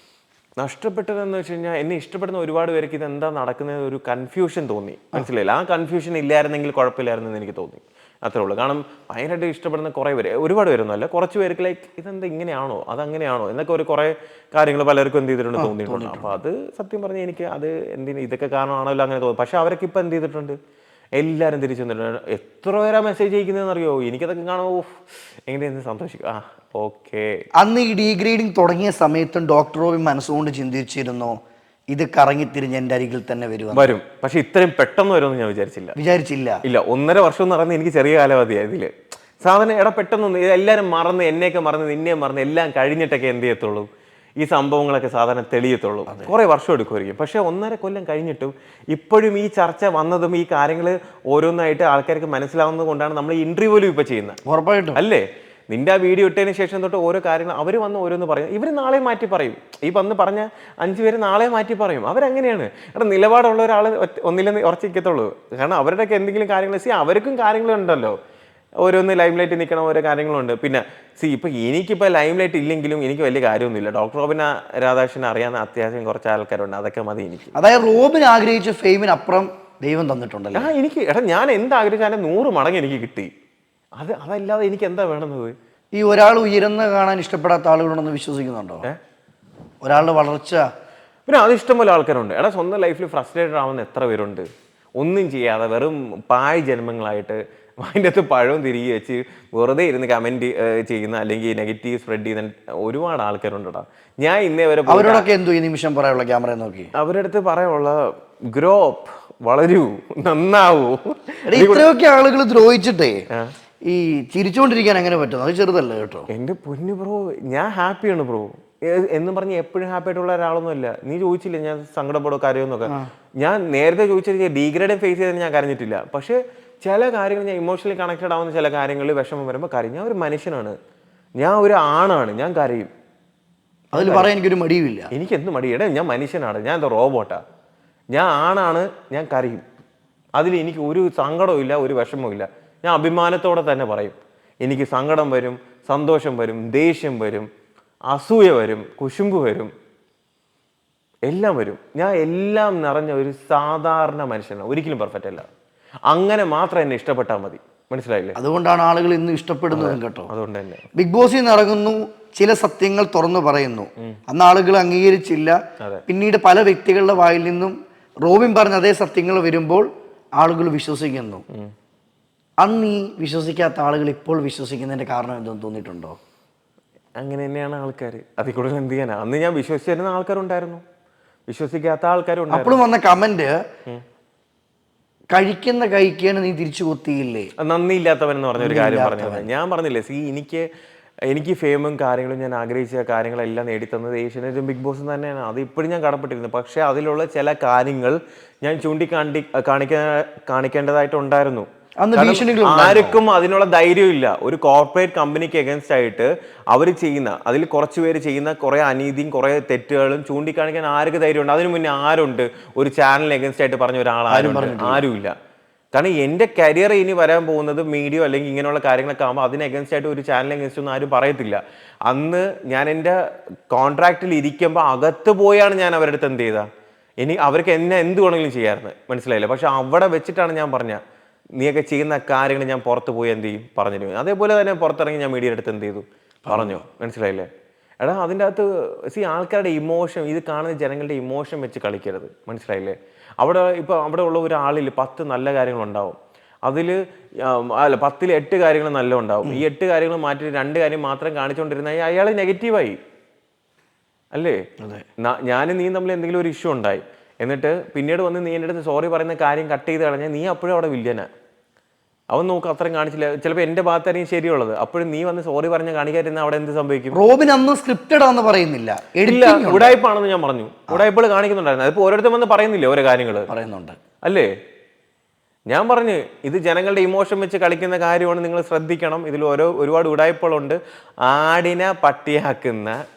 നഷ്ടപ്പെട്ടതെന്ന് വെച്ച് കഴിഞ്ഞാൽ, എന്നെ ഇഷ്ടപ്പെടുന്ന ഒരുപാട് പേർക്ക് ഇതെന്താ നടക്കുന്നത് ഒരു കൺഫ്യൂഷൻ തോന്നി. മനസ്സിലായില്ല? ആ കൺഫ്യൂഷൻ ഇല്ലായിരുന്നെങ്കിൽ കുഴപ്പമില്ലായിരുന്നെന്ന് എനിക്ക് തോന്നി. അത്രേ ഉള്ളൂ. കാരണം ഭയങ്കരമായിട്ട് ഇഷ്ടപ്പെടുന്ന കുറേ പേര്, ഒരുപാട് പേരൊന്നുമല്ല, കുറച്ച് പേർക്ക് ലൈക്ക് ഇതെന്താ ഇങ്ങനെയാണോ അതങ്ങനെയാണോ എന്നൊക്കെ ഒരു കുറേ കാര്യങ്ങൾ പലർക്കും എന്ത് ചെയ്തിട്ടുണ്ട്, തോന്നിയിട്ടുണ്ട്. അപ്പോൾ അത് സത്യം പറഞ്ഞാൽ എനിക്ക് അത് ഇതൊക്കെ കാരണമാണല്ലോ അങ്ങനെ തോന്നുന്നു. പക്ഷെ അവരൊക്കെ ഇപ്പം എന്ത് ചെയ്തിട്ടുണ്ട്, എല്ലാവരും തിരിച്ചു വന്നിട്ടുണ്ട്. എത്ര പേരാ മെസ്സേജ് അയക്കുന്നതെന്ന് അറിയോ? എനിക്കതൊക്കെ കാണുമ്പോൾ എങ്ങനെയെന്ന് സന്തോഷിക്കും. ഓക്കെ. അന്ന് ഈ ഡീഗ്രേഡിങ് തുടങ്ങിയ സമയത്തും ഡോക്ടർ റോബിൻ മനസ്സുകൊണ്ട് ചിന്തിച്ചിരുന്നോ ഇത് കറങ്ങിത്തിരിഞ്ഞ് എൻ്റെ അരികിൽ തന്നെ വരും? പക്ഷെ ഇത്രയും പെട്ടെന്ന് വരുമെന്ന് ഞാൻ വിചാരിച്ചില്ല. ഇല്ല, 1.5 വർഷം എന്ന് പറയുന്നത് എനിക്ക് ചെറിയ കാലാവധിയാണ് ഇതില്. സാധാരണ പെട്ടെന്നൊന്നും എല്ലാവരും മറന്ന്, എന്നെയൊക്കെ മറന്ന്, നിന്നെ മറന്ന്, എല്ലാം കഴിഞ്ഞിട്ടൊക്കെ എന്ത് ചെയ്യത്തുള്ളൂ, ഈ സംഭവങ്ങളൊക്കെ സാധാരണ തെളിയത്തുള്ളൂ. കുറേ വർഷം എടുക്കുമായിരിക്കും. പക്ഷെ 1.5 കൊല്ലം കഴിഞ്ഞിട്ടും ഇപ്പോഴും ഈ ചർച്ച വന്നതും ഈ കാര്യങ്ങൾ ഓരോന്നായിട്ട് ആൾക്കാർക്ക് മനസ്സിലാവുന്നത് കൊണ്ടാണ് നമ്മൾ ഈ ഇന്റർവ്യൂവിലും ഇപ്പൊ ചെയ്യുന്നത്. ഉറപ്പായിട്ടും അല്ലേ? നിന്റെ ആ വീഡിയോ ഇട്ടതിന് ശേഷം തൊട്ട് ഓരോ കാര്യങ്ങൾ അവർ വന്ന് ഓരോന്ന് പറയും. ഇവർ നാളെ മാറ്റി പറയും. ഈ വന്ന് പറഞ്ഞ 5 പേര് നാളെ മാറ്റി പറയും. അവരങ്ങനെയാണ്. കാരണം നിലപാടുള്ള ഒരാൾ ഒന്നില്ലെന്ന് ഉറച്ചിരിക്കത്തുള്ളൂ. കാരണം അവരുടെയൊക്കെ എന്തെങ്കിലും കാര്യങ്ങൾ അവർക്കും കാര്യങ്ങളുണ്ടല്ലോ, ഓരോന്ന് ലൈം ലൈറ്റ് നിൽക്കണം, ഓരോ കാര്യങ്ങളുണ്ട്. പിന്നെ ഇപ്പൊ എനിക്കിപ്പോൾ ലൈം ലൈറ്റ് ഇല്ലെങ്കിലും എനിക്ക് വലിയ കാര്യമൊന്നുമില്ല. ഡോക്ടർ റോബിൻ രാധാകൃഷ്ണൻ അറിയാവുന്ന അത്യാവശ്യം കുറച്ച് ആൾക്കാരുണ്ട്, അതൊക്കെ മതി എനിക്ക്. അതായത് റോബിൻ ആഗ്രഹിച്ച ഫെയിമിനപ്പുറം ദൈവം തന്നിട്ടുണ്ടല്ലോ. എനിക്ക് ഞാൻ എന്താഗ്രഹിച്ചാലും 100 മടങ്ങ് എനിക്ക് കിട്ടി. അതല്ലാതെ എനിക്ക് എന്താ വേണമെന്നത്? ഈ ഒരാൾ ഉയരുന്ന കാണാൻ ഇഷ്ടപ്പെടാത്ത ആളുകളുണ്ടെന്ന് വിശ്വസിക്കുന്നുണ്ടോ? ഒരാളുടെ വളർച്ച പിന്നെ അത് ഇഷ്ടംപോലെ ആൾക്കാരുണ്ട്. സ്വന്തം ലൈഫിൽ ഫ്രസ്ട്രേറ്റഡ് ആവുന്ന എത്ര പേരുണ്ട്? ഒന്നും ചെയ്യാതെ വെറും പായ് ജന്മങ്ങളായിട്ട് അതിൻ്റെ അകത്ത് പഴവും തിരികെ വെച്ച് വെറുതെ ഇരുന്ന് കമന്റ് ചെയ്യുന്ന അല്ലെങ്കിൽ നെഗറ്റീവ് സ്പ്രെഡ് ചെയ്യുന്ന ഒരുപാട് ആൾക്കാരുണ്ടടാ. ഞാൻ ഇന്നേ വരെ അവരോടൊക്കെ എന്തോ ഈ നിമിഷം പറയാനുള്ള ക്യാമറ നോക്കി അവരുടെ അടുത്ത് പറയാനുള്ള ഗ്രോ അപ്പ്, വളരൂ, നന്നാവൂ. ഇത്രയൊക്കെ ആളുകൾ ദ്രോഹിച്ചിട്ടേ ഈ ചിരിച്ചുകൊണ്ടിരിക്കാൻ എങ്ങനെ പറ്റും? അത് ചെറുതല്ല കേട്ടോ. എൻ്റെ പൊന്നു ബ്രോ, ഞാൻ ഹാപ്പിയാണ് ബ്രോ എന്നും പറഞ്ഞ് എപ്പോഴും ഹാപ്പി ആയിട്ടുള്ള ഒരാളൊന്നുമല്ല. നീ ചോദിച്ചില്ല ഞാൻ സങ്കടപ്പെടോ കരയോന്നൊക്കെ. ഞാൻ നേരത്തെ ചോദിച്ചത് ഡീഗ്രേഡ് ഫേസ് ചെയ്തതിന് ഞാൻ കരഞ്ഞിട്ടില്ല. പക്ഷെ ചില കാര്യങ്ങൾ ഞാൻ ഇമോഷണലി കണക്റ്റഡ് ആവുന്ന ചില കാര്യങ്ങളിൽ വിഷമം വരുമ്പോൾ കരയും. ഞാൻ ഒരു മനുഷ്യനാണ്, ഞാൻ ഒരു ആണാണ്, ഞാൻ കരയും. അതിൽ പറയാൻ എനിക്കൊരു മടിയുമില്ല. എനിക്ക് എന്ത് മടിയടേ? ഞാൻ മനുഷ്യനാണ്, ഞാൻ എന്താ റോബോട്ടാ? ഞാൻ ആണാണ്, ഞാൻ കരയും. അതിൽ എനിക്ക് ഒരു സങ്കടവും ഇല്ല, ഒരു വിഷമവും ഇല്ല. ഞാൻ അഭിമാനത്തോടെ തന്നെ പറയും. എനിക്ക് സങ്കടം വരും, സന്തോഷം വരും, ദേഷ്യം വരും, അസൂയ വരും, കുശുമ്പ് വരും, എല്ലാം വരും. ഞാൻ എല്ലാം നിറഞ്ഞ ഒരു സാധാരണ മനുഷ്യനാണ്, ഒരിക്കലും പെർഫെക്റ്റ് അല്ല. അങ്ങനെ മാത്രം എന്നെ ഇഷ്ടപ്പെട്ടാൽ മതി. മനസ്സിലായില്ലേ? അതുകൊണ്ടാണ് ആളുകൾ ഇന്ന് ഇഷ്ടപ്പെടുന്നതും കേട്ടോ. അതുകൊണ്ട് തന്നെ ബിഗ് ബോസിൽ നിന്ന് ഇറങ്ങുന്നു, ചില സത്യങ്ങൾ തുറന്നു പറയുന്നു. അന്ന് ആളുകൾ അംഗീകരിച്ചില്ല. പിന്നീട് പല വ്യക്തികളുടെ വായിൽ നിന്നും റോബിൻ പറഞ്ഞ അതേ സത്യങ്ങൾ വരുമ്പോൾ ആളുകൾ വിശ്വസിക്കുന്നു. അന്ന് ഈ വിശ്വസിക്കാത്ത ആളുകൾ ഇപ്പോൾ വിശ്വസിക്കുന്നതിന്റെ കാരണം എന്തെന്ന് തോന്നിയിട്ടുണ്ടോ? അങ്ങനെ തന്നെയാണ് ആൾക്കാർ. അതിൽ കൂടുതൽ എന്ത് ചെയ്യാനാ? അന്ന് ഞാൻ വിശ്വസിച്ചിരുന്ന ആൾക്കാരുണ്ടായിരുന്നു, വിശ്വസിക്കാത്ത ആൾക്കാരുണ്ട്. അപ്പോഴും വന്ന കമന്റ്, കഴിക്കുന്ന കഴിക്കാണ് നീ തിരിച്ചു കൊത്തിയില്ലേ, നന്ദിയില്ലാത്തവൻ എന്ന് പറഞ്ഞൊരു കാര്യം പറഞ്ഞത്. ഞാൻ പറഞ്ഞില്ലേ, എനിക്ക് എനിക്ക് ഫെയിമും കാര്യങ്ങളും ഞാൻ ആഗ്രഹിച്ച കാര്യങ്ങളെല്ലാം നേടിത്തന്നത് ഏഷ്യാനെറ്റും ബിഗ് ബോസും തന്നെയാണ്. അത് ഇപ്പോഴും ഞാൻ കടപ്പെട്ടിരുന്നു. പക്ഷേ അതിലുള്ള ചില കാര്യങ്ങൾ ഞാൻ കാണിക്കേണ്ടതായിട്ടുണ്ടായിരുന്നു. അന്ന് കാരണം ഭീഷണികൾ ആർക്കും അതിനുള്ള ധൈര്യമില്ല. ഒരു കോർപ്പറേറ്റ് കമ്പനിക്ക് എഗൻസ്റ്റ് ആയിട്ട് അവർ ചെയ്യുന്ന അതിൽ കുറച്ച് പേര് ചെയ്യുന്ന കുറെ അനീതിയും കുറെ തെറ്റുകളും ചൂണ്ടിക്കാണിക്കാൻ ആർക്ക് ധൈര്യമുണ്ട്? അതിനു മുന്നേ ആരുണ്ട് ഒരു ചാനലിന് എഗൻസ്റ്റ് ആയിട്ട് പറഞ്ഞ ഒരാൾ? ആരുമില്ല. കാരണം എൻ്റെ കരിയർ ഇനി വരാൻ പോകുന്നത് മീഡിയ അല്ലെങ്കിൽ ഇങ്ങനെയുള്ള കാര്യങ്ങളൊക്കെ ആകുമ്പോൾ അതിന് എഗൻസ്റ്റ് ആയിട്ട് ഒരു ചാനൽ എഗൻസ്റ്റ് ഒന്നും ആരും പറയത്തില്ല. അന്ന് ഞാൻ എൻ്റെ കോൺട്രാക്റ്റിൽ ഇരിക്കുമ്പോൾ അകത്ത് പോയാണ് ഞാൻ അവരുടെ അടുത്ത് എന്ത് ചെയ്താൽ അവർക്ക് എന്നെ എന്ത് വേണമെങ്കിലും ചെയ്യാമായിരുന്നു, മനസ്സിലായില്ല. പക്ഷെ അവിടെ വെച്ചിട്ടാണ് ഞാൻ പറഞ്ഞ നീയൊക്കെ ചെയ്യുന്ന കാര്യങ്ങൾ ഞാൻ പുറത്ത് പോയി എന്ത് ചെയ്യും പറഞ്ഞിരുന്നു. അതേപോലെ തന്നെ പുറത്തിറങ്ങി ഞാൻ മീഡിയയുടെ അടുത്ത് എന്ത് ചെയ്തു പറഞ്ഞു, മനസ്സിലായില്ലേ? എടാ അതിൻ്റെ അകത്ത് ആൾക്കാരുടെ ഇമോഷൻ, ഇത് കാണുന്ന ജനങ്ങളുടെ ഇമോഷൻ വെച്ച് കളിക്കരുത്, മനസ്സിലായില്ലേ? അവിടെ ഉള്ള ഒരാളിൽ 10 നല്ല കാര്യങ്ങളുണ്ടാവും. അതിൽ 10ൽ 8 കാര്യങ്ങൾ നല്ല ഉണ്ടാവും. ഈ 8 കാര്യങ്ങൾ മാറ്റി 2 കാര്യം മാത്രം കാണിച്ചുകൊണ്ടിരുന്ന അയാൾ നെഗറ്റീവായി അല്ലേ? ഞാനും നീ തമ്മിൽ എന്തെങ്കിലും ഒരു ഇഷ്യൂ ഉണ്ടായി, എന്നിട്ട് പിന്നീട് വന്ന് നീ എൻ്റെ അടുത്ത് സോറി പറയുന്ന കാര്യം കട്ട് ചെയ്ത് കളഞ്ഞാൽ നീ അപ്പോഴും അവിടെ വില്ലനാ. അവൻ നോക്ക് അത്രയും കാണിച്ചില്ല. ചിലപ്പോൾ എൻ്റെ ഭാഗത്തായിരിക്കും ശരിയുള്ളത്, അപ്പോഴും നീ വന്ന് സോറി പറഞ്ഞ് കാണിക്കാതിരുന്ന അവിടെ എന്ത് സംഭവിക്കും? റോബിൻ അന്ന് സ്ക്രിപ്റ്റഡ് ആണെന്ന് പറയുന്നില്ല, ഉടായ്പാണെന്ന് ഞാൻ പറഞ്ഞു. ഉടായ്പകൾ കാണിക്കുന്നുണ്ടായിരുന്നു. അതിപ്പോൾ ഓരോരുത്തരും വന്ന് പറയുന്നില്ലേ ഓരോ കാര്യങ്ങൾ പറയുന്നുണ്ട് അല്ലേ? ഞാൻ പറഞ്ഞു ഇത് ജനങ്ങളുടെ ഇമോഷൻ വെച്ച് കളിക്കുന്ന കാര്യമാണ്, നിങ്ങൾ ശ്രദ്ധിക്കണം. ഇതിൽ ഒരുപാട് ഉടായ്പകളുണ്ട്. ആടിനെ പട്ടിയാക്കുന്ന,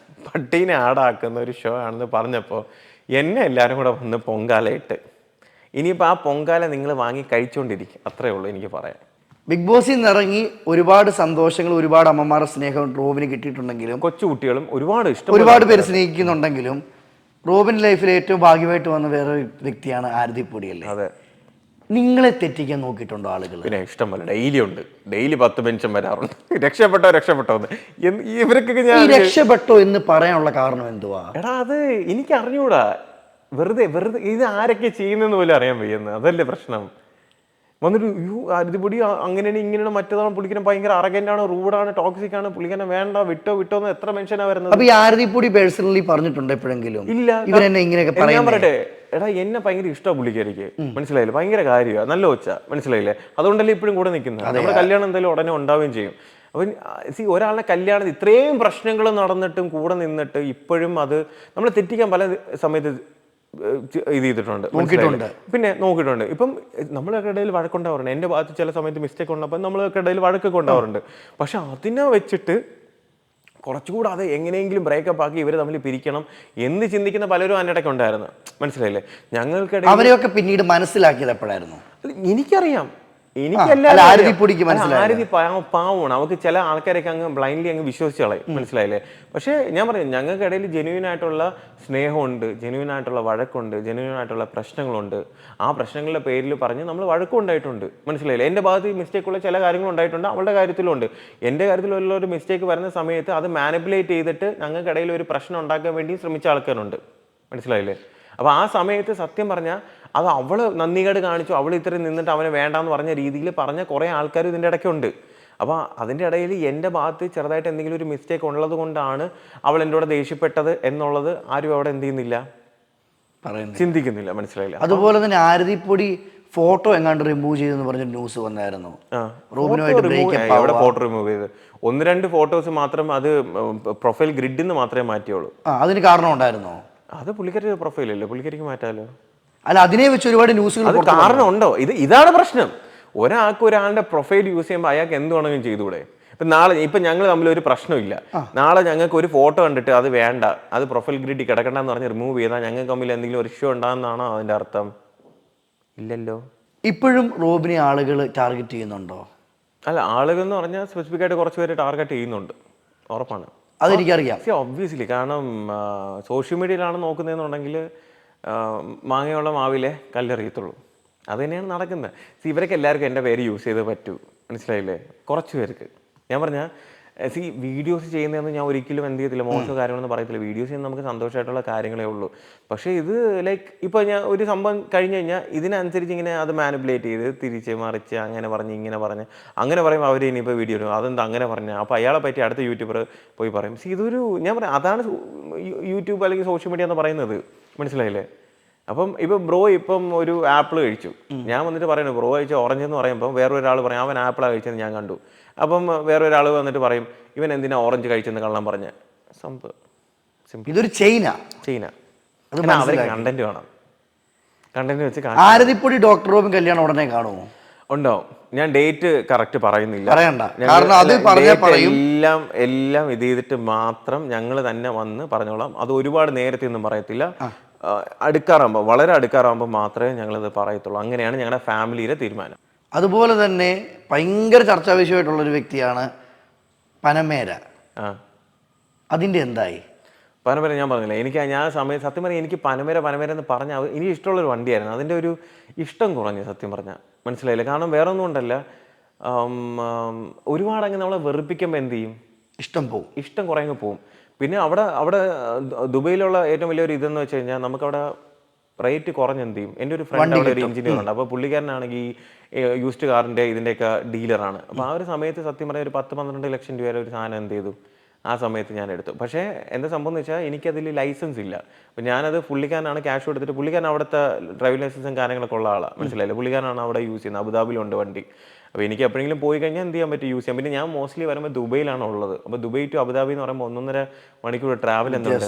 പട്ടീനെ ആടാക്കുന്ന ഒരു ഷോ ആണെന്ന് പറഞ്ഞപ്പോൾ എന്നെ എല്ലാവരും കൂടെ വന്ന് പൊങ്കാലയിട്ട് ഇനിയിപ്പോൾ ആ പൊങ്കാല നിങ്ങൾ വാങ്ങി കഴിച്ചുകൊണ്ടിരിക്കും. അത്രേ ഉള്ളൂ എനിക്ക് പറയാം. ബിഗ് ബോസിൽ നിന്ന് ഇറങ്ങി ഒരുപാട് സന്തോഷങ്ങൾ, ഒരുപാട് അമ്മമാരുടെ സ്നേഹം റോബിന് കിട്ടിയിട്ടുണ്ടെങ്കിലും കൊച്ചുകുട്ടികളും ഒരുപാട് പേര് സ്നേഹിക്കുന്നുണ്ടെങ്കിലും റോബിൻ ലൈഫിൽ ഏറ്റവും ഭാഗ്യമായിട്ട് വന്ന വേറെ വ്യക്തിയാണ് ആരതി പൊടിയല്ലേ? അതെ. നിങ്ങളെ തെറ്റിക്കാൻ നോക്കിയിട്ടുണ്ടോ ആളുകൾ? പിന്നെ ഇഷ്ടം പോലെ ഡെയിലി ഉണ്ട്. ഡെയിലി 10 മെൻഷൻ വരാറുണ്ട്. രക്ഷപ്പെട്ടോ ഇവർക്കൊക്കെ ഞാൻ രക്ഷപ്പെട്ടോ എന്ന് പറയാനുള്ള കാരണം എന്തുവാ? എടാ അത് എനിക്ക് അറിഞ്ഞൂടാ. വെറുതെ ഇത് ആരൊക്കെ ചെയ്യുന്നെന്ന് പോലും അറിയാൻ വയ്യെന്ന്. അതല്ലേ പ്രശ്നം. വന്നിട്ട് അരുതിപ്പൊടി അങ്ങനെയാണ് ഇങ്ങനെയാണ് മറ്റേതാണ്, പുള്ളിക്കാരൻ ഭയങ്കര അറഗൻ്റാണ്, റൂഡാണ്, ടോക്സിക് ആണ്, പുള്ളിക്കാരനെ വേണ്ട വിട്ടോ എന്ന് എത്ര മെൻഷനാ വരുന്നത്. അപ്പൊ ഈ ആരതിപ്പൊടി പേഴ്സണലി പറഞ്ഞിട്ടുണ്ട് എപ്പോഴെങ്കിലും? ഇല്ല. ഇവരെന്നെ ഇങ്ങനെയൊക്കെ ഞാൻ പറയട്ടെ, എടാ എന്നെ ഭയങ്കര ഇഷ്ടമാണ് പുള്ളിക്കാരിക്ക്, മനസ്സിലായില്ലേ? ഭയങ്കര കാര്യമാണ്, നല്ല ഒച്ച, മനസ്സിലായില്ലേ? അതുകൊണ്ടല്ലേ ഇപ്പോഴും കൂടെ നിൽക്കുന്നത്. നമ്മുടെ കല്യാണം എന്തായാലും ഉടനെ ഉണ്ടാവുകയും ചെയ്യും. അപ്പം ഒരാളുടെ കല്യാണത്തിൽ ഇത്രയും പ്രശ്നങ്ങൾ നടന്നിട്ടും കൂടെ നിന്നിട്ട് ഇപ്പോഴും അത് നമ്മളെ തെറ്റിക്കാൻ പല സമയത്ത് ഇത് ചെയ്തിട്ടുണ്ട്, പിന്നെ നോക്കിയിട്ടുണ്ട്. ഇപ്പം നമ്മളൊക്കെ ഇടയിൽ വഴക്കുണ്ടാവാറുണ്ട്. എൻ്റെ ഭാഗത്ത് ചില സമയത്ത് മിസ്റ്റേക്ക് ഉണ്ടപ്പോൾ നമ്മളൊക്കെ ഇടയിൽ വഴക്കൊക്കെ ഉണ്ടാവാറുണ്ട്. പക്ഷെ അതിനെ വെച്ചിട്ട് കുറച്ചുകൂടെ അത് എങ്ങനെയെങ്കിലും ബ്രേക്കപ്പ് ആക്കി ഇവർ തമ്മിൽ പിരിക്കണം എന്ന് ചിന്തിക്കുന്ന പലരും അതിനിടയ്ക്ക് ഉണ്ടായിരുന്നു, മനസ്സിലായില്ലേ? ഞങ്ങൾക്കിടയിൽ അവരെയൊക്കെ പിന്നീട് മനസ്സിലാക്കിയത് എപ്പോഴായിരുന്നു എനിക്കറിയാം. ആരതി പാവമാണ്. അവർക്ക് ചില ആൾക്കാരൊക്കെ അങ്ങ് ബ്ലൈൻഡ്ലി അങ്ങ് വിശ്വസിച്ച് കളയും, മനസ്സിലായില്ലേ? പക്ഷേ ഞാൻ പറയും ഞങ്ങൾക്കിടയിൽ ജെന്യൂൻ ആയിട്ടുള്ള സ്നേഹമുണ്ട്, ജെന്യൂൻ ആയിട്ടുള്ള വഴക്കുണ്ട്, ജെന്യൂൻ ആയിട്ടുള്ള പ്രശ്നങ്ങളുണ്ട്. ആ പ്രശ്നങ്ങളുടെ പേരിൽ പറഞ്ഞ് നമ്മൾ വഴക്കുണ്ടായിട്ടുണ്ട്, മനസ്സിലായില്ലേ? എൻ്റെ ഭാഗത്ത് മിസ്റ്റേക്കുള്ള ചില കാര്യങ്ങൾ ഉണ്ടായിട്ടുണ്ട്, അവളുടെ കാര്യത്തിലുണ്ട്. എൻ്റെ കാര്യത്തിലുള്ള ഒരു മിസ്റ്റേക്ക് വരുന്ന സമയത്ത് അത് മാനിപ്പുലേറ്റ് ചെയ്തിട്ട് ഞങ്ങൾക്കിടയിൽ ഒരു പ്രശ്നം ഉണ്ടാക്കാൻ വേണ്ടി ശ്രമിച്ച ആൾക്കാരുണ്ട്, മനസ്സിലായില്ലേ? അപ്പോൾ ആ സമയത്ത് സത്യം പറഞ്ഞാൽ അത് അവൾ നന്ദികേട് കാണിച്ചു, അവൾ ഇത്രയും നിന്നിട്ട് അവനെ വേണ്ടാന്ന് പറഞ്ഞ രീതിയിൽ പറഞ്ഞ കുറേ ആൾക്കാർ ഇതിൻ്റെ ഇടയ്ക്കുണ്ട്. അപ്പോൾ അതിൻ്റെ ഇടയിൽ എൻ്റെ ഭാഗത്ത് ചെറുതായിട്ട് എന്തെങ്കിലും ഒരു മിസ്റ്റേക്ക് ഉള്ളത് കൊണ്ടാണ് അവൾ എൻ്റെ കൂടെ ദേഷ്യപ്പെട്ടത് എന്നുള്ളത് ആരും അവിടെ എന്ത് ചെയ്യുന്നില്ല, ചിന്തിക്കുന്നില്ല, മനസ്സിലായില്ല? അതുപോലെ തന്നെ ആരതിപ്പൊടി ഫോട്ടോ എങ്ങാണ്ട് റിമൂവ് ചെയ്തെന്ന് പറഞ്ഞ ന്യൂസ് വന്നായിരുന്നു. എവിടെ ഫോട്ടോ റിമൂവ് ചെയ്ത്? 1-2 ഫോട്ടോസ് മാത്രം, അത് പ്രൊഫൈൽ ഗ്രിഡിൽ നിന്ന് മാത്രമേ മാറ്റിയുള്ളൂ. അതിന് കാരണം ഉണ്ടായിരുന്നോ? അത് പുള്ളിക്കാരി പ്രൊഫൈലല്ലേ, പുള്ളിക്കാരിക്ക് മാറ്റാലോ. അല്ല, അതിനെ വെച്ച് ഒരുപാട് ന്യൂസുകൾ കാരണം ഉണ്ടോ? ഇതാണ് പ്രശ്നം. ഒരാളുടെ പ്രൊഫൈൽ യൂസ് ചെയ്യുമ്പോൾ അയാൾക്ക് എന്ത് വേണമെങ്കിലും ചെയ്തുകൂടെ? ഇപ്പം ഞങ്ങൾ തമ്മിൽ ഒരു പ്രശ്നമില്ല, നാളെ ഞങ്ങൾക്ക് ഒരു ഫോട്ടോ കണ്ടിട്ട് അത് വേണ്ട, അത് പ്രൊഫൈൽ ഗ്രിഡിൽ കിടക്കണ്ടെന്ന് പറഞ്ഞ് റിമൂവ് ചെയ്താൽ ഞങ്ങൾക്ക് തമ്മിൽ എന്തെങ്കിലും ഒരു ഇഷ്യൂ ഉണ്ടാകുന്നതാണോ അതിൻ്റെ അർത്ഥം? ഇല്ലല്ലോ. ഇപ്പോഴും റോബിനെ ആളുകൾ ടാർഗറ്റ് ചെയ്യുന്നുണ്ടോ? അല്ല, ആളുകൾ എന്ന് പറഞ്ഞാൽ സ്പെസിഫിക് ആയിട്ട് കുറച്ച് പേര് ടാർഗറ്റ് ചെയ്യുന്നുണ്ട്, ഉറപ്പാണ്. അതെനിക്കറിയാം. ഒബ്വിയസ്ലി, കാരണം സോഷ്യൽ മീഡിയയിലാണ് നോക്കുന്നതെന്നുണ്ടെങ്കിൽ മാങ്ങയുള്ള മാവിലെ കല്ലെറിയത്തുള്ളൂ. അത് തന്നെയാണ് നടക്കുന്നത്. ഇവരൊക്കെ എല്ലാവർക്കും എൻ്റെ പേര് യൂസ് ചെയ്തേ പറ്റൂ, മനസ്സിലായില്ലേ? കുറച്ച് പേർക്ക് ഞാൻ പറഞ്ഞാൽ വീഡിയോസ് ചെയ്യുന്നതെന്ന് ഞാൻ ഒരിക്കലും എന്ത് ചെയ്യത്തില്ല, മോശം കാര്യങ്ങളൊന്നും പറയത്തില്ല. വീഡിയോസ് ചെയ്യുന്നത് നമുക്ക് സന്തോഷമായിട്ടുള്ള കാര്യങ്ങളേ ഉള്ളൂ. പക്ഷേ ഇത് ലൈക്ക് ഇപ്പോൾ ഞാൻ ഒരു സംഭവം കഴിഞ്ഞ് കഴിഞ്ഞാൽ ഇതിനനുസരിച്ച് ഇങ്ങനെ അത് മാനിപ്പുലേറ്റ് ചെയ്ത് തിരിച്ച് മറിച്ച് അങ്ങനെ പറഞ്ഞ് ഇങ്ങനെ പറഞ്ഞ് അങ്ങനെ പറയുമ്പോൾ അവർ ഇനിയിപ്പോൾ വീഡിയോ ഇടും, അതെന്താ അങ്ങനെ പറഞ്ഞാൽ, അപ്പോൾ അയാളെ പറ്റി അടുത്ത യൂട്യൂബർ പോയി പറയും. ഇതൊരു ഞാൻ പറയാം, അതാണ് യൂട്യൂബ് അല്ലെങ്കിൽ സോഷ്യൽ മീഡിയ എന്ന് പറയുന്നത്, മനസ്സിലായില്ലേ? അപ്പം ഇപ്പം ബ്രോ ഇപ്പം ഒരു ആപ്പിൾ കഴിച്ചു, ഞാൻ വന്നിട്ട് പറയുന്നു ബ്രോ കഴിച്ച ഓറഞ്ച് എന്ന് പറയുമ്പോൾ വേറൊരാൾ പറയും അവൻ ആപ്പിളാണ് കഴിച്ചതെന്ന് ഞാൻ കണ്ടു. അപ്പം വേറൊരാൾ വന്നിട്ട് പറയും ഇവൻ എന്തിനാ ഓറഞ്ച് കഴിച്ചെന്ന് കള്ളം പറഞ്ഞ സംഭവം. ഇതൊരു ചെയിനാ. ചൈന അത് അവർ കണ്ടന്റ് വേണം, കണ്ടന്റ് വെച്ച് ആരതിപ്പൊടി ഡോക്ടർ റോബിൻ കല്യാണം ഉടനെ കാണുമോ? ഉണ്ടാവും. ഞാൻ ഡേറ്റ് കറക്റ്റ് പറയുന്നില്ല, പറയണ്ട, കാരണം അത് പറഞ്ഞാൽ പറയും. എല്ലാം ഇത് ചെയ്തിട്ട് മാത്രം ഞങ്ങൾ തന്നെ വന്ന് പറഞ്ഞോളാം. അത് ഒരുപാട് നേരത്തെ ഒന്നും പറയത്തില്ല, അടുക്കാറാകുമ്പോൾ വളരെ അടുക്കാറാകുമ്പോൾ മാത്രമേ ഞങ്ങളിത് പറയത്തുള്ളൂ. അങ്ങനെയാണ് ഞങ്ങളുടെ ഫാമിലിയുടെ തീരുമാനം. അതുപോലെ തന്നെ ഭയങ്കര ചർച്ചാ വിഷയമായിട്ടുള്ളൊരു വ്യക്തിയാണ് പനമേര. അതിൻ്റെ എന്തായി? പനമര ഞാൻ പറഞ്ഞില്ല, ഞാൻ സത്യം പറഞ്ഞാൽ എനിക്ക് പനമര എന്ന് പറഞ്ഞാൽ എനിക്ക് ഇഷ്ടമുള്ളൊരു വണ്ടിയായിരുന്നു. അതിൻ്റെ ഒരു ഇഷ്ടം കുറഞ്ഞു സത്യം പറഞ്ഞാൽ, മനസ്സിലായില്ല. കാരണം വേറെ ഒന്നും കൊണ്ടല്ല, ഒരുപാട് അങ്ങ് നമ്മളെ വെറുപ്പിക്കുമ്പോൾ എന്ത് ചെയ്യും, ഇഷ്ടം കുറേ അങ്ങ് പോവും. പിന്നെ അവിടെ ദുബൈയിലുള്ള ഏറ്റവും വലിയൊരു ഇതെന്ന് വെച്ച് കഴിഞ്ഞാൽ നമുക്കവിടെ റേറ്റ് കുറഞ്ഞ് എന്ത് ചെയ്യും. എൻ്റെ ഒരു ഫ്രണ്ട് അവിടെ ഒരു എഞ്ചിനീയർ ഉണ്ട്, അപ്പോൾ പുള്ളിക്കാരനാണെങ്കിൽ യൂസ്ഡ് കാറിൻ്റെ ഇതിൻ്റെയൊക്കെ ഡീലറാണ്. അപ്പോൾ ആ ഒരു സമയത്ത് സത്യം പറഞ്ഞാൽ ഒരു 10-12 ലക്ഷം രൂപയുടെ ഒരു സാധനം എന്ത് ചെയ്തു ആ സമയത്ത് ഞാൻ എടുത്തു. പക്ഷേ എന്താ സംഭവം എന്ന് വെച്ചാൽ എനിക്കതിൽ ലൈസൻസ് ഇല്ല. അപ്പോൾ ഞാനത് പുള്ളിക്കാരനാണ് ക്യാഷ് കൊടുത്തിട്ട്, പുള്ളിക്കാരൻ അവിടുത്തെ ഡ്രൈവിംഗ് ലൈസൻസും കാര്യങ്ങളൊക്കെ ഉള്ള ആളാണ്, മനസ്സിലായില്ല. പുള്ളിക്കാരനാണ് അവിടെ യൂസ് ചെയ്യുന്നത്, അബുദാബിയിലുണ്ട് വണ്ടി. അപ്പോൾ എനിക്ക് എപ്പോഴെങ്കിലും പോയി കഴിഞ്ഞാൽ എന്ത് ചെയ്യാൻ പറ്റും, യൂസ് ചെയ്യാം. പിന്നെ ഞാൻ മോസ്റ്റ്ലി വരുമ്പോൾ ദുബൈയിലാണ് ഉള്ളത്. അപ്പോൾ ദുബൈ ടു അബുദാബി എന്ന് പറയുമ്പോൾ 1.5 മണിക്കൂർ ട്രാവൽ എന്തുണ്ട്.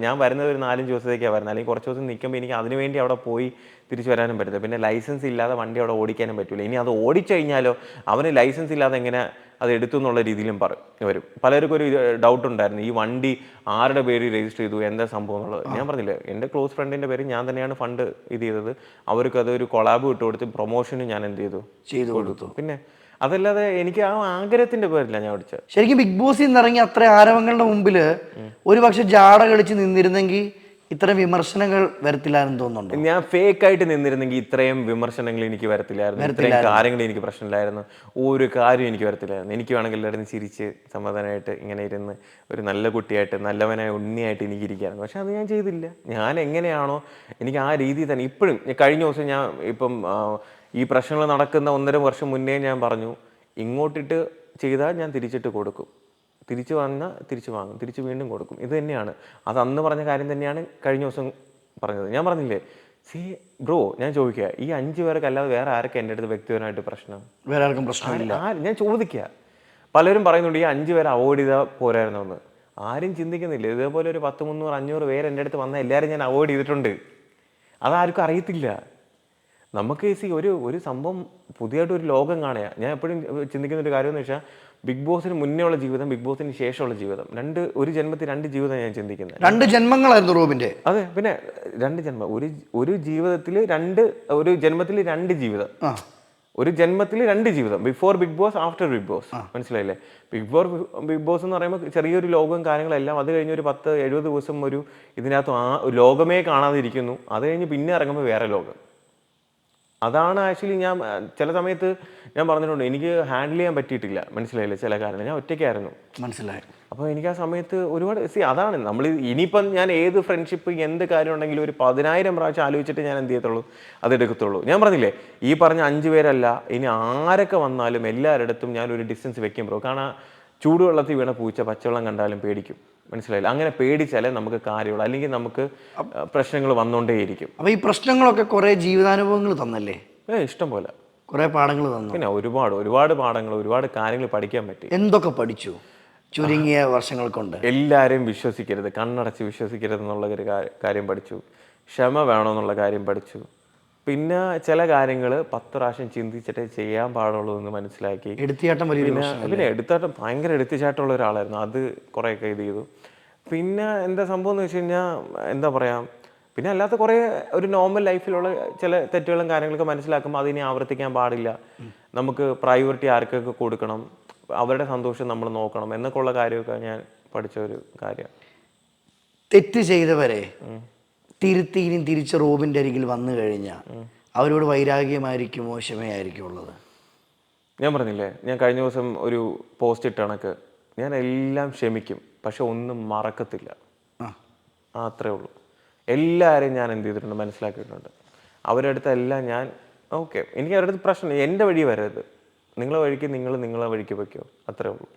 ഞാൻ വരുന്നത് ഒരു 4-5 ദിവസത്തേക്കാണ് വരുന്നത്, അല്ലെങ്കിൽ കുറച്ച് ദിവസം നിൽക്കുമ്പോൾ എനിക്ക് അതിനുവേണ്ടി അവിടെ പോയി തിരിച്ചു വരാനും പറ്റില്ല. പിന്നെ ലൈസൻസ് ഇല്ലാതെ വണ്ടി അവിടെ ഓടിക്കാനും പറ്റില്ല. ഇനി അത് ഓടിച്ചു കഴിഞ്ഞാലോ അവന് ലൈസൻസ് ഇല്ലാതെ എങ്ങനെ അത് എടുത്തു എന്നുള്ള രീതിയിലും വരും. പലർക്കും ഒരു ഡൗട്ട് ഉണ്ടായിരുന്നു, ഈ വണ്ടി ആരുടെ പേര് രജിസ്റ്റർ ചെയ്തു, എന്താ സംഭവം എന്നുള്ളത്. ഞാൻ പറഞ്ഞില്ലേ, എൻ്റെ ക്ലോസ് ഫ്രണ്ടിൻ്റെ പേര് ഞാൻ തന്നെയാണ് ഫണ്ട് ഇത് ചെയ്തത്. അവർക്ക് അതൊരു കൊളാബ് ഇട്ട് കൊടുത്ത് പ്രൊമോഷനും ഞാൻ എന്ത് ചെയ്തു കൊടുത്തു. പിന്നെ അതല്ലാതെ എനിക്ക് ആ ആഗ്രഹത്തിന്റെ പേരില്ല ഞാൻ ഓടിച്ചത്. ശരിക്കും ബിഗ് ബോസിൽ നിന്ന് ഇറങ്ങി അത്ര ആരവങ്ങളുടെ മുമ്പിൽ ഒരു പക്ഷെ ജാട കളിച്ച് നിന്നിരുന്നെങ്കിൽ ഇത്തരം വിമർശനങ്ങൾ വരത്തില്ലായിരുന്നു തോന്നുന്നുണ്ട്. ഞാൻ ഫേക്ക് ആയിട്ട് നിന്നിരുന്നെങ്കിൽ ഇത്രയും വിമർശനങ്ങൾ എനിക്ക് വരത്തില്ലായിരുന്നു, ഇത്രയും കാര്യങ്ങൾ എനിക്ക് പ്രശ്നമില്ലായിരുന്നു, ഒരു കാര്യം എനിക്ക് വരത്തില്ലായിരുന്നു. എനിക്ക് വേണമെങ്കിൽ എല്ലാവരും ചിരിച്ച് സമാധാനമായിട്ട് ഇങ്ങനെ ഇരുന്ന് ഒരു നല്ല കുട്ടിയായിട്ട് നല്ലവനായ ഉണ്ണിയായിട്ട് എനിക്ക് ഇരിക്കായിരുന്നു. പക്ഷെ അത് ഞാൻ ചെയ്തില്ല. ഞാൻ എങ്ങനെയാണോ എനിക്ക് ആ രീതിയിൽ തന്നെ ഇപ്പോഴും. കഴിഞ്ഞ ദിവസം ഞാൻ ഇപ്പം ഈ പ്രശ്നങ്ങൾ നടക്കുന്ന 1.5 വർഷം മുന്നേ ഞാൻ പറഞ്ഞു, ഇങ്ങോട്ടിട്ട് ചെയ്താൽ ഞാൻ തിരിച്ചിട്ട് കൊടുക്കും, തിരിച്ചു വന്നാൽ തിരിച്ചു വാങ്ങും, തിരിച്ചു വീണ്ടും കൊടുക്കും. ഇത് തന്നെയാണ്, അത് അന്ന് പറഞ്ഞ കാര്യം തന്നെയാണ് കഴിഞ്ഞ ദിവസം പറഞ്ഞത്. ഞാൻ പറഞ്ഞില്ലേ, ബ്രോ ഞാൻ ചോദിക്കുക, ഈ 5 പേർക്ക് അല്ലാതെ വേറെ ആരൊക്കെ എൻ്റെ അടുത്ത് വ്യക്തിപരമായിട്ട് പ്രശ്നം? വേറെ ആർക്കും പ്രശ്നമില്ല. ഞാൻ ചോദിക്കുക. പലരും പറയുന്നുണ്ട് ഈ 5 പേരെ അവോയ്ഡ് ചെയ്താൽ പോരായിരുന്നു എന്ന്. ആരും ചിന്തിക്കുന്നില്ല. ഇതേപോലെ ഒരു 10, 300, 500 പേര് എൻ്റെ അടുത്ത് വന്നാൽ എല്ലാവരും ഞാൻ അവോയ്ഡ് ചെയ്തിട്ടുണ്ട്. അതാർക്കും അറിയത്തില്ല. നമുക്ക് ഒരു സംഭവം പുതിയതായിട്ട് ഒരു ലോകം കാണുക. ഞാൻ എപ്പോഴും ചിന്തിക്കുന്ന ഒരു കാര്യം എന്ന് വെച്ചാൽ, ബിഗ് ബോസിന് മുന്നേ ഉള്ള ജീവിതം, ബിഗ് ബോസിന് ശേഷമുള്ള ജീവിതം, ഒരു ജന്മത്തിൽ 2 ജീവിതം ഞാൻ ചിന്തിക്കുന്നത്. 2 ജന്മങ്ങളായിരുന്നു റോബിന്റെ. അതെ, പിന്നെ 2 ജന്മം. ഒരു ജീവിതത്തിൽ ഒരു ജന്മത്തിൽ 2 ജീവിതം. ഒരു ജന്മത്തിൽ 2 ജീവിതം, before Bigg Boss, after Bigg Boss. മനസ്സിലായില്ലേ? ബിഗ് ബോസ് എന്ന് പറയുമ്പോൾ ചെറിയൊരു ലോകവും കാര്യങ്ങളെല്ലാം. അത് കഴിഞ്ഞ് ഒരു 10-70 ദിവസം ഒരു ഇതിനകത്ത് ലോകമേ കാണാതിരിക്കുന്നു. അത് കഴിഞ്ഞ് പിന്നെ ഇറങ്ങുമ്പോൾ വേറെ ലോകം. അതാണ് ആക്ച്വലി ഞാൻ ചില സമയത്ത് ഞാൻ പറഞ്ഞിട്ടുണ്ട്, എനിക്ക് ഹാൻഡിൽ ചെയ്യാൻ പറ്റിയിട്ടില്ല. മനസ്സിലായില്ലേ? ചില കാരണം ഞാൻ ഒറ്റയ്ക്കായിരുന്നു. മനസ്സിലായി. അപ്പോൾ എനിക്ക് ആ സമയത്ത് ഒരുപാട് അതാണ് നമ്മൾ ഇനിയിപ്പം ഞാൻ ഏത് ഫ്രണ്ട്ഷിപ്പ് എന്ത് കാര്യം ഉണ്ടെങ്കിലും ഒരു 10,000 പ്രാവശ്യം ആലോചിച്ചിട്ട് ഞാൻ എന്ത് ചെയ്യത്തുള്ളൂ, അത് എടുക്കത്തുള്ളൂ. ഞാൻ പറഞ്ഞില്ലേ, ഈ പറഞ്ഞ 5 പേരല്ല, ഇനി ആരൊക്കെ വന്നാലും എല്ലാവരുടെ അടുത്തും ഞാൻ ഒരു ഡിസ്റ്റൻസ് വെക്കും ബ്രോ. കാരണം ചൂടുവെള്ളത്തിൽ വീണ പൂച്ച പച്ചവെള്ളം കണ്ടാലും പേടിക്കും. മനസ്സിലായില്ല? അങ്ങനെ പേടിച്ചാലേ നമുക്ക് കാര്യമുള്ളൂ, അല്ലെങ്കിൽ നമുക്ക് പ്രശ്നങ്ങൾ വന്നുകൊണ്ടേയിരിക്കും. അപ്പോൾ ഈ പ്രശ്നങ്ങളൊക്കെ കുറേ ജീവിതാനുഭവങ്ങൾ തന്നല്ലേ? ഇഷ്ടം പോലെ കുറേ പാഠങ്ങൾ തന്നു. പിന്നെ ഒരുപാട് പാഠങ്ങൾ, ഒരുപാട് കാര്യങ്ങൾ പഠിക്കാൻ പറ്റി. എന്തൊക്കെ പഠിച്ചു ചുരുങ്ങിയ വർഷങ്ങൾ കൊണ്ട്? എല്ലാവരെയും വിശ്വസിക്കരുത്, കണ്ണടച്ച് വിശ്വസിക്കരുത് എന്നുള്ള ഒരു കാര്യം പഠിച്ചു. ക്ഷമ വേണമെന്നുള്ള കാര്യം പഠിച്ചു. പിന്നെ ചില കാര്യങ്ങൾ 10 പ്രാവശ്യം ചിന്തിച്ചിട്ടേ ചെയ്യാൻ പാടുള്ളൂ എന്ന് മനസ്സിലാക്കി. എടുത്തിയാട്ടം പിന്നെ എടുത്താട്ടം ഭയങ്കര എടുത്തിച്ചാട്ടമുള്ള ഒരാളായിരുന്നു. അത് കുറേയൊക്കെ ഇത് ചെയ്തു. പിന്നെ എന്താ സംഭവം എന്ന് വെച്ച് കഴിഞ്ഞാൽ, എന്താ പറയുക, പിന്നെ അല്ലാത്ത കുറേ ഒരു നോർമൽ ലൈഫിലുള്ള ചില തെറ്റുകളും കാര്യങ്ങളൊക്കെ മനസ്സിലാക്കുമ്പോൾ അതിനെ ആവർത്തിക്കാൻ പാടില്ല. നമുക്ക് പ്രയോറിറ്റി ആർക്കൊക്കെ കൊടുക്കണം, അവരുടെ സന്തോഷം നമ്മൾ നോക്കണം എന്നൊക്കെ ഉള്ള കാര്യമൊക്കെ ഞാൻ പഠിച്ച ഒരു കാര്യമാണ്. തെറ്റ് ചെയ്തവരെ തിരുത്തി ഇനി തിരിച്ച് റോബിൻ്റെ അരികിൽ വന്നു കഴിഞ്ഞാൽ അവരോട് വൈരാഗ്യമായിരിക്കുമോ ക്ഷമയായിരിക്കും ഉള്ളത്? ഞാൻ പറഞ്ഞില്ലേ, ഞാൻ കഴിഞ്ഞ ദിവസം ഒരു പോസ്റ്റ് ഇട്ട കണക്ക് ഞാൻ എല്ലാം ക്ഷമിക്കും, പക്ഷെ ഒന്നും മറക്കത്തില്ല. അത്രേ ഉള്ളൂ. എല്ലാവരെയും ഞാൻ എന്ത് ചെയ്തിട്ടുണ്ട്, മനസ്സിലാക്കിയിട്ടുണ്ട്. അവരുടെ അടുത്തെല്ലാം ഞാൻ ഓക്കെ, എനിക്ക് അവരുടെ അടുത്ത് പ്രശ്നം, എൻ്റെ വഴി വരരുത്, നിങ്ങളെ വഴിക്ക് നിങ്ങളെ വഴിക്ക് വയ്ക്കോ, അത്രേ ഉള്ളൂ.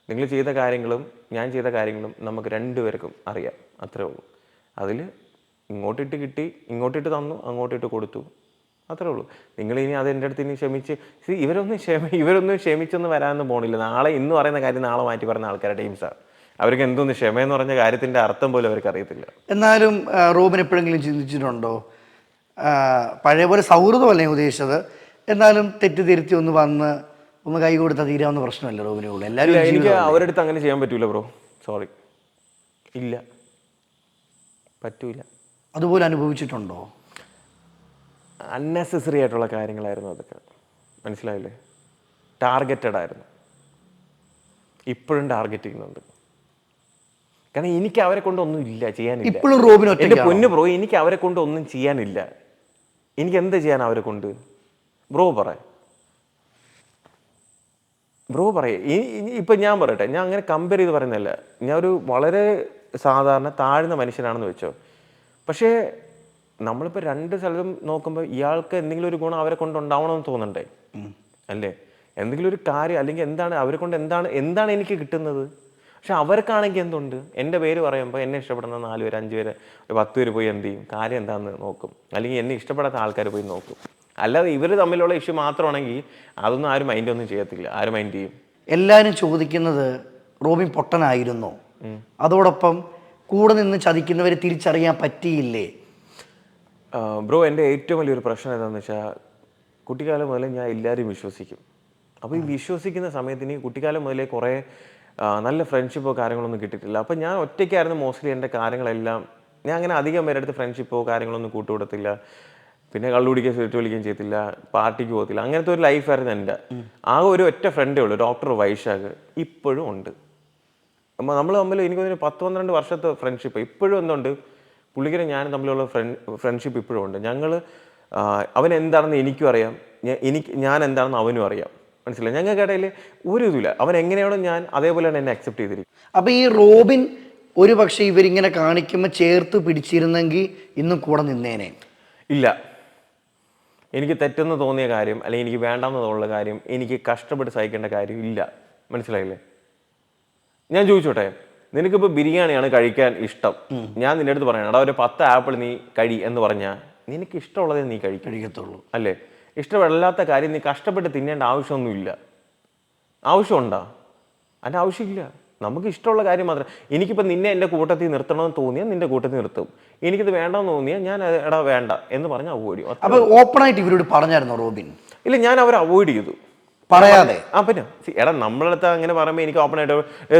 നിങ്ങൾ ചെയ്ത കാര്യങ്ങളും ഞാൻ ചെയ്ത കാര്യങ്ങളും നമുക്ക് 2 പേർക്കും അറിയാം, അത്രേ ഉള്ളൂ. അതിൽ ഇങ്ങോട്ടിട്ട് കിട്ടി, ഇങ്ങോട്ടിട്ട് തന്നു, അങ്ങോട്ടിട്ട് കൊടുത്തു, അത്രേ ഉള്ളൂ. നിങ്ങളിനി അത് എൻ്റെ അടുത്ത് ഇനി ക്ഷമിച്ച് ഇവരൊന്നും ക്ഷമിച്ചൊന്നും വരാനൊന്നും പോണില്ല. നാളെ ഇന്ന് പറയുന്ന കാര്യം നാളെ മാറ്റി പറയുന്ന ആൾക്കാരുടെ ടീംസാണ്. അവർക്ക് എന്തോന്ന് ക്ഷമയെന്ന് പറഞ്ഞ കാര്യത്തിൻ്റെ അർത്ഥം പോലും അവർക്ക് അറിയത്തില്ല. എന്നാലും റോബിൻ എപ്പോഴെങ്കിലും ചിന്തിച്ചിട്ടുണ്ടോ, പഴയ പോലെ സൗഹൃദമല്ലേ ഉദ്ദേശിച്ചത്, എന്നാലും തെറ്റ് തിരുത്തി ഒന്ന് വന്ന് ഒന്ന് കൈ കൊടുത്താൽ തീരാവുന്ന പ്രശ്നമല്ല റോബിനെ ഉള്ളൂ. എല്ലാവരും എനിക്ക് അവരുടെ അടുത്ത് അങ്ങനെ ചെയ്യാൻ പറ്റൂല ബ്രോ, സോറി, ഇല്ല, പറ്റൂല. അതുപോലെ അനുഭവിച്ചിട്ടുണ്ടോ? അൺനെസസറി ആയിട്ടുള്ള കാര്യങ്ങളായിരുന്നു അതൊക്കെ, മനസ്സിലായില്ലേ? ടാർഗറ്റഡ് ആയിരുന്നു, ഇപ്പോഴും ടാർഗറ്റ് ചെയ്യുന്നുണ്ട്. കാരണം എനിക്ക് അവരെ കൊണ്ട് ഒന്നും ഇല്ല, ചെയ്യാനില്ല. ഇപ്പോഴും റോബിൻ എൻ്റെ പൊന്നു ബ്രോ, എനിക്ക് അവരെ കൊണ്ട് ഒന്നും ചെയ്യാനില്ല. എനിക്ക് എന്ത് ചെയ്യാൻ അവരെ കൊണ്ട്? ബ്രോ പറയേ ഇപ്പം ഞാൻ പറയട്ടെ, ഞാൻ അങ്ങനെ കമ്പയർ ചെയ്ത് പറയുന്നതല്ല. ഞാൻ ഒരു വളരെ സാധാരണ താഴ്ന്ന മനുഷ്യനാണെന്ന് വെച്ചോ. പക്ഷേ നമ്മളിപ്പോൾ രണ്ട് സ്ഥലത്തും നോക്കുമ്പോൾ ഇയാൾക്ക് എന്തെങ്കിലും ഒരു ഗുണം അവരെ കൊണ്ട് ഉണ്ടാവണമെന്ന് തോന്നണ്ടേ, അല്ലേ? എന്തെങ്കിലും ഒരു കാര്യം അല്ലെങ്കിൽ എന്താണ് അവരെ കൊണ്ട് എന്താണ് എനിക്ക് കിട്ടുന്നത്? പക്ഷെ അവർക്കാണെങ്കിൽ എന്തുണ്ട്? എൻ്റെ പേര് പറയുമ്പോൾ എന്നെ ഇഷ്ടപ്പെടുന്ന 4 പേര് 5 പേര് 10 പേര് പോയി എന്ത് ചെയ്യും? കാര്യം എന്താണെന്ന് നോക്കും, അല്ലെങ്കിൽ എന്നെ ഇഷ്ടപ്പെടാത്ത ആൾക്കാർ പോയി നോക്കും. അല്ലാതെ ഇവർ തമ്മിലുള്ള ഇഷ്യൂ മാത്രമാണെങ്കിൽ അതൊന്നും ആരും മൈൻഡ് ഒന്നും ചെയ്യത്തില്ല. ആരും മൈൻഡ് ചെയ്യും? എല്ലാവരും ചോദിക്കുന്നത് റോബിൻ പൊട്ടനായിരുന്നോ, അതോടൊപ്പം കൂടെ നിന്ന് ചതിക്കുന്നവരെ തിരിച്ചറിയാൻ പറ്റിയില്ലേ? ബ്രോ, എൻ്റെ ഏറ്റവും വലിയൊരു പ്രശ്നം എന്താണെന്ന് വെച്ചാൽ, കുട്ടിക്കാലം മുതലേ ഞാൻ എല്ലാവരും വിശ്വസിക്കും. അപ്പോൾ ഈ വിശ്വസിക്കുന്ന സമയത്തിന് കുട്ടിക്കാലം മുതലേ കുറേ നല്ല ഫ്രണ്ട്ഷിപ്പോ കാര്യങ്ങളൊന്നും കിട്ടിയിട്ടില്ല. അപ്പോൾ ഞാൻ ഒറ്റയ്ക്കായിരുന്നു മോസ്റ്റ്ലി എൻ്റെ കാര്യങ്ങളെല്ലാം. ഞാൻ അങ്ങനെ അധികം പേരുടെ അടുത്ത് ഫ്രണ്ട്ഷിപ്പോ കാര്യങ്ങളൊന്നും കൂട്ടുകൊടുത്തില്ല. പിന്നെ കള്ളുപിടിക്കുക, സിഗരറ്റ് വലിക്കുകയും ചെയ്യത്തില്ല, പാർട്ടിക്ക് പോകത്തില്ല. അങ്ങനത്തെ ഒരു ലൈഫായിരുന്നു എൻ്റെ. ആകെ ഒരു ഒറ്റ ഫ്രണ്ടേ ഉള്ളൂ, ഡോക്ടർ വൈശാഖ്. ഇപ്പോഴും ഉണ്ട്. നമ്മൾ തമ്മിൽ എനിക്ക് തോന്നുന്നു 10-12 വർഷത്തെ ഫ്രണ്ട്ഷിപ്പ് ഇപ്പോഴും എന്തുണ്ട്. പുള്ളിക്കാരും ഞാനും തമ്മിലുള്ള ഫ്രണ്ട്ഷിപ്പ് ഇപ്പോഴും ഉണ്ട്. അവൻ എന്താണെന്ന് എനിക്കും അറിയാം, ഞാൻ എന്താണെന്ന് അവനും അറിയാം. മനസ്സിലായി? ഞങ്ങൾക്കിടയിൽ ഒരു ഇതുമില്ല. അവൻ എങ്ങനെയാണോ ഞാൻ അതേപോലെയാണ് എന്നെ അക്സെപ്റ്റ് ചെയ്തിരിക്കും. അപ്പം ഈ റോബിൻ ഒരു പക്ഷേ ഇവരിങ്ങനെ കാണിക്കുമ്പോൾ ചേർത്ത് പിടിച്ചിരുന്നെങ്കിൽ ഇന്നും കൂടെ നിന്നേനെ. ഇല്ല, എനിക്ക് തെറ്റെന്ന് തോന്നിയ കാര്യം അല്ലെങ്കിൽ എനിക്ക് വേണ്ടാന്ന് തോന്നുന്ന കാര്യം എനിക്ക് കഷ്ടപ്പെട്ട് സഹിക്കേണ്ട കാര്യം ഇല്ല. മനസ്സിലായില്ലേ? ഞാൻ ചോദിച്ചോട്ടെ, നിനക്കിപ്പോൾ ബിരിയാണിയാണ് കഴിക്കാൻ ഇഷ്ടം, ഞാൻ നിന്റെ അടുത്ത് പറയണം എടാ ഒരു 10 ആപ്പിൾ നീ കഴി എന്ന് പറഞ്ഞാൽ നിനക്ക് ഇഷ്ടമുള്ളതേ നീ കഴിക്കത്തുള്ളൂ, അല്ലേ? ഇഷ്ടമല്ലാത്ത കാര്യം നീ കഷ്ടപ്പെട്ട് തിന്നേണ്ട ആവശ്യമൊന്നുമില്ല. ആവശ്യമുണ്ടോ? അതിൻ്റെ ആവശ്യമില്ല. നമുക്ക് ഇഷ്ടമുള്ള കാര്യം മാത്രം. എനിക്കിപ്പോൾ നിന്നെ എൻ്റെ കൂട്ടത്തിൽ നിർത്തണമെന്ന് തോന്നിയാൽ നിന്റെ കൂട്ടത്തിൽ നിർത്തും. എനിക്കിത് വേണ്ടെന്ന് തോന്നിയാൽ ഞാൻ എടാ വേണ്ട എന്ന് പറഞ്ഞാൽ അവോയ്ഡ് ചെയ്യും. അപ്പോൾ ഓപ്പണായിട്ട് ഇവരോട് പറഞ്ഞായിരുന്നോ റോബിൻ? ഇല്ല, ഞാൻ അവരെ അവോയ്ഡ് ചെയ്തു, പറയാതെ. പിന്നെ എടാ നമ്മളടുത്ത് അങ്ങനെ പറയുമ്പോൾ എനിക്ക് ഓപ്പണായിട്ട്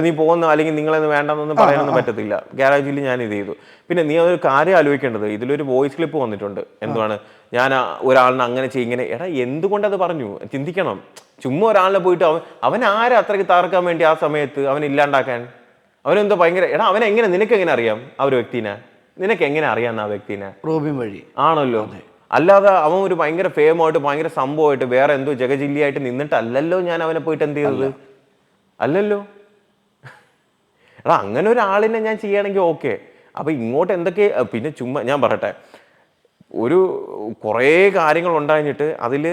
നീ പോകുന്ന അല്ലെങ്കിൽ നിങ്ങളെന്ന് വേണ്ടെന്നൊന്നും പറയാനൊന്നും പറ്റത്തില്ല. ഗ്യാരേജിൽ ഞാൻ ഇത് ചെയ്തു. പിന്നെ നീ അതൊരു കാര്യം ആലോചിക്കേണ്ടത്, ഇതിലൊരു വോയിസ് ക്ലിപ്പ് വന്നിട്ടുണ്ട്. എന്തുവാണ് ഞാൻ ഒരാളിനെ അങ്ങനെ ഇങ്ങനെ. എടാ എന്തുകൊണ്ടത് പറഞ്ഞു ചിന്തിക്കണം. ചുമ്മാ ഒരാളിനെ പോയിട്ട് അവൻ ആരെ അത്രയ്ക്ക് തകർക്കാൻ വേണ്ടി ആ സമയത്ത് അവൻ ഇല്ലാണ്ടാക്കാൻ? അവനെന്തോ ഭയങ്കര അവനെങ്ങനെ നിനക്ക് എങ്ങനെ അറിയാം ആ ഒരു വ്യക്തിനെ? നിനക്ക് എങ്ങനെ അറിയാം ആ വ്യക്തിനെ? റോബിൻ വഴി ആണല്ലോ. അല്ലാതെ അവൻ ഒരു ഭയങ്കര ഫേമായിട്ട് ഭയങ്കര സംഭവമായിട്ട് വേറെ എന്തോ ജഗജില്ലിയായിട്ട് നിന്നിട്ടല്ലല്ലോ ഞാൻ അവനെ പോയിട്ട് എന്ത് ചെയ്തത്? അല്ലല്ലോ. അങ്ങനെ ഒരാളിനെ ഞാൻ ചെയ്യുകയാണെങ്കിൽ ഓക്കെ. അപ്പൊ ഇങ്ങോട്ട് എന്തൊക്കെ പിന്നെ ചുമ്മാ ഞാൻ പറയട്ടെ, കുറേ കാര്യങ്ങൾ ഉണ്ടായിട്ട് അതിൽ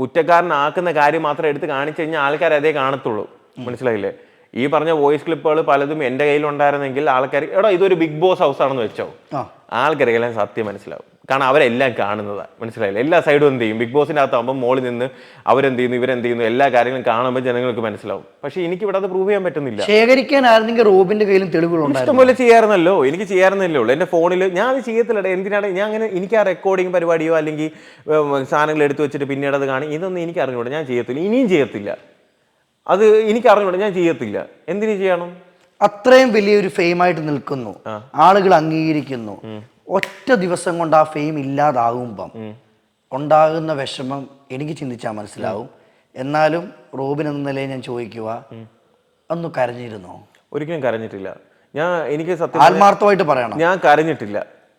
കുറ്റക്കാരനാക്കുന്ന കാര്യം മാത്രം എടുത്ത് കാണിച്ചു കഴിഞ്ഞാൽ ആൾക്കാർ അതേ കാണത്തുള്ളൂ. മനസ്സിലായില്ലേ? ഈ പറഞ്ഞ വോയിസ് ക്ലിപ്പുകൾ പലതും എൻ്റെ കയ്യിലുണ്ടായിരുന്നെങ്കിൽ ആൾക്കാർ ഇതൊരു ബിഗ് ബോസ് ഹൗസ് ആണെന്ന് വെച്ചോ, ആൾക്കാരെല്ലാം സത്യം മനസ്സിലാവും. കാരണം അവരെല്ലാം കാണുന്നതാണ്. മനസ്സിലായില്ലേ? എല്ലാ സൈഡും എന്ത് ചെയ്യും, ബിഗ് ബോസിൻ്റെ അകത്താകുമ്പോൾ മോളിൽ നിന്ന് അവരെന്ത് ചെയ്യുന്നു ഇവരെന്ത് ചെയ്യുന്നു എല്ലാ കാര്യങ്ങളും കാണുമ്പോൾ ജനങ്ങൾക്ക് മനസ്സിലാവും. പക്ഷെ എനിക്ക് ഇവിടെ അത് പ്രൂവ് ചെയ്യാൻ പറ്റുന്നില്ല. ശേഖരിക്കാനായിരുന്നെങ്കിൽ റോബിന്റെ കയ്യിലും തെളിവുകൾ ഇഷ്ടംപോലെ ചെയ്യാറുന്നല്ലോ. എനിക്ക് ചെയ്യാറുന്നല്ലേ ഉള്ളൂ. എൻ്റെ ഫോണിൽ ഞാൻ അത് ചെയ്യത്തില്ല. എന്തിനാണ് ഞാൻ അങ്ങനെ എനിക്ക് ആ റെക്കോർഡിങ് പരിപാടിയോ അല്ലെങ്കിൽ സാധനങ്ങൾ എടുത്തു വെച്ചിട്ട് പിന്നീട് അത് കാണി ഇതൊന്നും എനിക്ക് അറിഞ്ഞൂടെ. ഞാൻ ചെയ്യത്തില്ല, ഇനിയും ചെയ്യത്തില്ല. അത് എനിക്ക് അറിഞ്ഞൂടെ, ഞാൻ ചെയ്യത്തില്ല. എന്തിനു ചെയ്യണം? അത്രയും വലിയൊരു ഫെയിമായിട്ട് നിൽക്കുന്നു, ആളുകൾ അംഗീകരിക്കുന്നു. ഒറ്റ ദിവസം കൊണ്ട് ആ ഫെയിം ഇല്ലാതാകുമ്പം ഉണ്ടാകുന്ന വിഷമം എനിക്ക് ചിന്തിച്ചാൽ മനസ്സിലാവും. എന്നാലും റോബിൻ എന്ന നിലയിൽ ഞാൻ ചോദിക്കുക, ഒന്ന് കരഞ്ഞിരുന്നോ? ഒരിക്കലും കരഞ്ഞിട്ടില്ല. എനിക്ക് സത്യം ആത്മാർത്ഥമായിട്ട് പറയണം, ഞാൻ കരഞ്ഞിട്ടില്ല.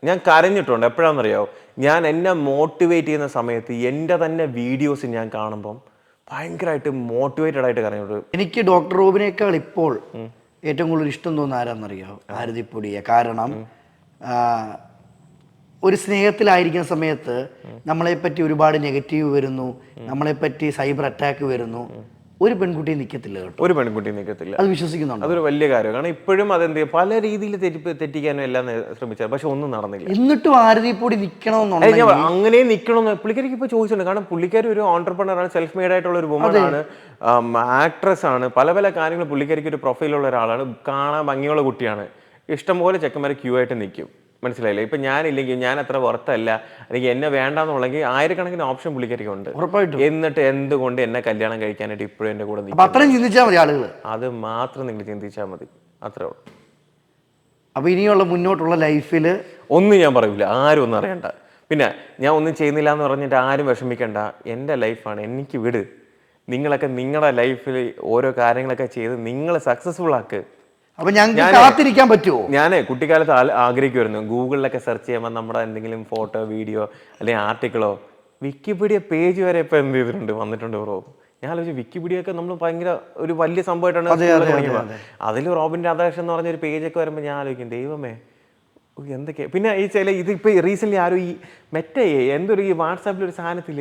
ഞാൻ കരഞ്ഞിട്ടുണ്ട്. എപ്പോഴാണെന്നറിയാമോ? ഞാൻ എന്നെ മോട്ടിവേറ്റ് ചെയ്യുന്ന സമയത്ത് എൻ്റെ തന്നെ വീഡിയോസ് ഞാൻ കാണുമ്പം ഭയങ്കരമായിട്ട് മോട്ടിവേറ്റഡ് ആയിട്ട് കരഞ്ഞിട്ടുണ്ട്. എനിക്ക് ഡോക്ടർ റോബിനേക്കാൾ ഇപ്പോൾ ഏറ്റവും കൂടുതൽ ഇഷ്ടം തോന്നുന്ന ആരാന്നറിയാമോ? ആരതിപ്പൊടിയെ. കാരണം ഒരു സ്നേഹത്തിലായിരിക്കുന്ന സമയത്ത് നമ്മളെപ്പറ്റി ഒരുപാട് നെഗറ്റീവ് വരുന്നു, നമ്മളെപ്പറ്റി സൈബർ അറ്റാക്ക് വരുന്നു. ഒരു പെൺകുട്ടിയെ നിൽക്കത്തില്ല കേട്ടോ. ഒരു പെൺകുട്ടി നിൽക്കത്തില്ല. അത് വിശ്വസിക്കുന്നുണ്ട്. അതൊരു വലിയ കാര്യമാണ്. കാരണം ഇപ്പോഴും അതെന്ത് ചെയ്യും, പല രീതിയിൽ തെറ്റിക്കാനും എല്ലാം ശ്രമിച്ചത്, പക്ഷെ ഒന്നും നടന്നില്ല. എന്നിട്ടും ആരതിപ്പൊടി നിൽക്കണമെന്നുണ്ടെങ്കിൽ അങ്ങനെ നിൽക്കണമെന്ന് പുള്ളിക്കാരിക്ക് ഇപ്പോൾ ചോദിച്ചിട്ടുണ്ട്. കാരണം പുള്ളിക്കാരി ഒരു ഓൺടർപ്രണറാണ്, സെൽഫ് മെയ്ഡ് ആയിട്ടുള്ള ഒരു വുമൺ ആണ്, ആക്ട്രസ് ആണ്, പല പല കാര്യങ്ങൾ പുള്ളിക്കാരിക്ക് ഒരു പ്രൊഫൈലുള്ള ഒരാളാണ്, കാണാൻ ഭംഗിയുള്ള കുട്ടിയാണ്. ഇഷ്ടംപോലെ ചെക്കന്മാരെ ക്യൂ ആയിട്ട് നിൽക്കും. മനസ്സിലായില്ലേ? ഇപ്പം ഞാനില്ലെങ്കിൽ, ഞാൻ അത്ര വറുത്തല്ല, അല്ലെങ്കിൽ എന്നെ വേണ്ടാന്നുള്ളെങ്കിൽ ആയിരക്കണക്കിന് ഓപ്ഷൻ പുള്ളിക്കാരിക്കുണ്ട്. ഉറപ്പായിട്ടും. എന്നിട്ട് എന്തുകൊണ്ട് എന്നെ കല്യാണം കഴിക്കാനായിട്ട് ഇപ്പോഴും എൻ്റെ കൂടെ നിൽക്കും? അത്രയും ചിന്തിച്ചാൽ മതി ആളുകൾ. അത് മാത്രം നിങ്ങൾ ചിന്തിച്ചാൽ മതി, അത്രേ ഉള്ളൂ. അപ്പൊ ഇനിയുള്ള മുന്നോട്ടുള്ള ലൈഫിൽ ഒന്നും ഞാൻ പറയൂല, ആരും ഒന്നും അറിയണ്ട. പിന്നെ ഞാൻ ഒന്നും ചെയ്യുന്നില്ല എന്ന് പറഞ്ഞിട്ട് ആരും വിഷമിക്കണ്ട. എൻ്റെ ലൈഫാണ്, എനിക്ക് വിട്. നിങ്ങളൊക്കെ നിങ്ങളുടെ ലൈഫിൽ ഓരോ കാര്യങ്ങളൊക്കെ ചെയ്ത് നിങ്ങൾ സക്സസ്ഫുൾ ആക്ക്. അപ്പൊ ഞങ്ങൾക്ക് കാത്തിരിക്കാൻ പറ്റുമോ? ഞാൻ കുട്ടിക്കാലത്ത് ആഗ്രഹിക്കുമായിരുന്നു, ഗൂഗിളിലൊക്കെ സെർച്ച് ചെയ്യുമ്പോൾ നമ്മുടെ എന്തെങ്കിലും ഫോട്ടോ, വീഡിയോ അല്ലെങ്കിൽ ആർട്ടിക്കിളോ, വിക്കിപീഡിയ പേജ് വരെ ഇപ്പൊ എന്ത് ചെയ്തിട്ടുണ്ട്, വന്നിട്ടുണ്ട് ബ്രോ. ഞാൻ ആലോചിച്ചു, വിക്കിപീഡിയ ഒക്കെ നമ്മൾ ഭയങ്കര ഒരു വലിയ സംഭവമായിട്ടാണ്. അതിൽ റോബിൻ രാധാകൃഷ്ണൻ എന്ന് പറഞ്ഞൊരു പേജൊക്കെ വരുമ്പോൾ ഞാൻ ആലോചിക്കും, ദൈവമേ എന്തൊക്കെയാ. പിന്നെ ഈ ഇതിപ്പോ റീസെന്റ് ആരും ഈ എന്തൊരു ഈ വാട്സാപ്പിൽ ഒരു സാധനത്തിൽ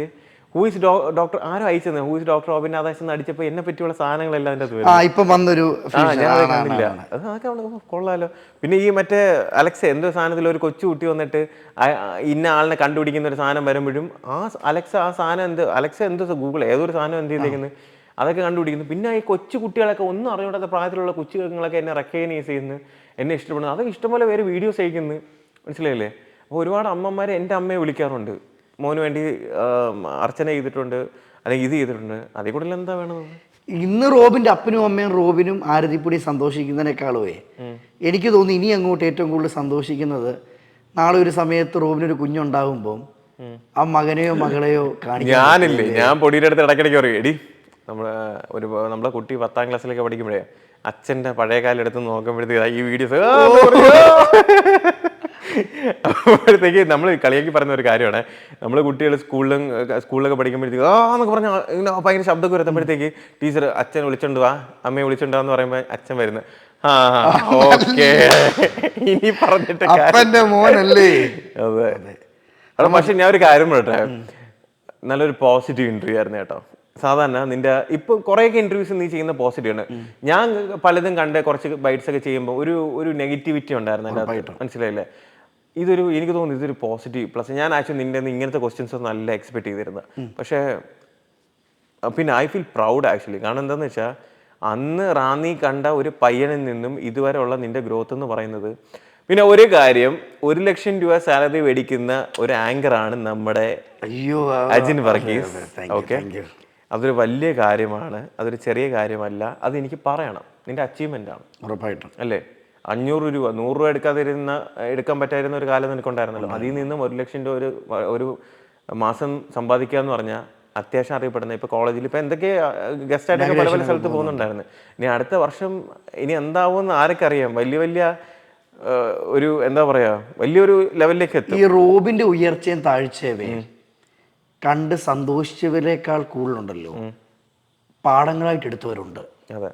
ഹൂയിസ് ഡോക്ടർ ആരും അയച്ചത്, ഹൂയിസ് ഡോക്ടർ റോബിൻ രാധാകൃഷ്ണൻ അടിച്ചപ്പോൾ എന്നെ പറ്റിയുള്ള സാധനങ്ങളെല്ലാം അതിൻ്റെ ഇപ്പം വന്നൊരു കണ്ടില്ല. അതൊക്കെ കൊള്ളാലോ. പിന്നെ ഈ അലക്സ എന്തോ സാധനത്തിൽ ഒരു കൊച്ചു കുട്ടി വന്നിട്ട് ഇന്ന ആളിനെ കണ്ടുപിടിക്കുന്ന ഒരു സാധനം വരുമ്പോഴും ആ സാധനം അലക്സ എന്തോ ഗൂഗിൾ ഏതൊരു സാധനം എന്ത് ചെയ്തേക്കുന്നത് അതൊക്കെ കണ്ടുപിടിക്കുന്നു. പിന്നെ ഈ കൊച്ചു കുട്ടികളൊക്കെ ഒന്നും അറിയാത്ത പ്രായത്തിലുള്ള കൊച്ചുങ്ങളൊക്കെ എന്നെ റെക്കഗ്നൈസ് ചെയ്യുന്നു, എന്നെ ഇഷ്ടപ്പെടുന്നു. അതൊക്കെ ഇഷ്ടംപോലെ പേര് വീഡിയോസ് അയക്കുന്നു. മനസ്സിലായില്ലേ? അപ്പോൾ ഒരുപാട് അമ്മമാരെ എൻ്റെ അമ്മയെ വിളിക്കാറുണ്ട്, മോന് വേണ്ടി അർച്ചന ചെയ്തിട്ടുണ്ട്, അല്ലെങ്കിൽ ഇത് ചെയ്തിട്ടുണ്ട്. അതേ കൂടുതൽ എന്താ വേണം? ഇന്ന് റോബിന്റെ അപ്പനും അമ്മയും റോബിനും ആരതിപ്പൊടി സന്തോഷിക്കുന്നതിനേക്കാളുമേ എനിക്ക് തോന്നുന്നു ഇനി അങ്ങോട്ട് ഏറ്റവും കൂടുതൽ സന്തോഷിക്കുന്നത് നാളെ ഒരു സമയത്ത് റോബിനൊരു കുഞ്ഞുണ്ടാകുമ്പോൾ ആ മകനെയോ മകളെയോ കാണിക്കാൻ. ഞാനില്ലേ, ഞാൻ പൊടിയുടെ അടുത്ത് ഇടയ്ക്കിടയ്ക്ക് പറയും, എടി നമ്മളെ കുട്ടി 10ാം ക്ലാസ്സിലൊക്കെ പഠിക്കുമ്പോഴേ അച്ഛൻ്റെ പഴയ കാലം എടുത്ത് നോക്കുമ്പോഴത്തേക്ക് ഈ വീഡിയോസ് അപ്പോഴത്തേക്ക് നമ്മൾ കളിയാക്കി പറയുന്ന ഒരു കാര്യമാണ്. നമ്മൾ കുട്ടികൾ സ്കൂളിലൊക്കെ പഠിക്കുമ്പോഴത്തേക്ക് എന്നൊക്കെ പറഞ്ഞാൽ ഭയങ്കര ശബ്ദമൊക്കെ വരുത്തുമ്പോഴത്തേക്ക് ടീച്ചർ അച്ഛൻ വിളിച്ചോണ്ട് വാ, അമ്മയെ വിളിച്ചോണ്ട് വാ എന്ന് പറയുമ്പോൾ അച്ഛൻ വരുന്നത് ഓക്കെ ഇനി പറഞ്ഞിട്ട് മോനല്ലേ. അതെ. പക്ഷെ ഞാൻ ഒരു കാര്യം പറയട്ടെ, നല്ലൊരു പോസിറ്റീവ് ഇന്റർവ്യൂ ആയിരുന്നു കേട്ടോ. സാധാരണ നിന്റെ ഇപ്പൊ കുറേയൊക്കെ ഇന്റർവ്യൂസ് നീ ചെയ്യുന്ന പോസിറ്റീവ് ആണ്. ഞാൻ പലതും കണ്ട് കുറച്ച് ബൈറ്റ്സ് ഒക്കെ ചെയ്യുമ്പോൾ ഒരു നെഗറ്റിവിറ്റി ഉണ്ടായിരുന്നു എൻ്റെ അകത്ത്. മനസ്സിലായില്ലേ? എനിക്ക് തോന്നുന്നു ഇതൊരു പോസിറ്റീവ് പ്ലസ്. ഞാൻ ആക്ച്വലി നിന്റെ ഇങ്ങനത്തെ ക്വസ്റ്റ്യൻസ് ഒന്നും നല്ല എക്സ്പെക്ട് ചെയ്തിരുന്നത്. പക്ഷേ പിന്നെ ഐ ഫീൽ പ്രൗഡ് ആക്ച്വലി. കാരണം എന്താണെന്ന് വെച്ചാൽ അന്ന് റാന്നി കണ്ട ഒരു പയ്യനിൽ നിന്നും ഇതുവരെ ഉള്ള നിന്റെ ഗ്രോത്ത് എന്ന് പറയുന്നത്. പിന്നെ ഒരു കാര്യം, 1 ലക്ഷം രൂപ സാലറി മേടിക്കുന്ന ഒരു ആങ്കറാണ് നമ്മുടെ അജിൻ വർഗീസ്. ഓക്കെ, അതൊരു വലിയ കാര്യമാണ്, അതൊരു ചെറിയ കാര്യമല്ല. അത് എനിക്ക് പറയണം, നിന്റെ അച്ചീവ്മെന്റ് ആണ് ഉറപ്പായിട്ടും അല്ലേ. 500 രൂപ 100 രൂപ എടുക്കാൻ പറ്റായിരുന്ന ഒരു കാലം നിനക്കുണ്ടായിരുന്നല്ലോ. അതിൽ നിന്നും 1 ലക്ഷം രൂപ ഒരു മാസം സമ്പാദിക്കുക എന്ന് പറഞ്ഞാൽ അത്യാവശ്യം അറിയപ്പെടുന്നത്. ഇപ്പൊ കോളേജിൽ ഇപ്പൊ എന്തൊക്കെ ഗസ്റ്റ് ആയിട്ടൊക്കെ പല പല സ്ഥലത്ത് പോകുന്നുണ്ടായിരുന്നു. ഇനി അടുത്ത വർഷം ഇനി എന്താവുമെന്ന് ആരൊക്കറിയാം. വലിയ ഒരു എന്താ പറയാ, വലിയൊരു ലെവലിലേക്ക് എത്തും. ഈ റോബിന്റെ ഉയർച്ചയും താഴ്ചയവേ കണ്ട് സന്തോഷിച്ചവരെക്കാൾ കൂടുതലുണ്ടല്ലോ പാഠങ്ങളായിട്ട് എടുത്തവരുണ്ട്. അതെ,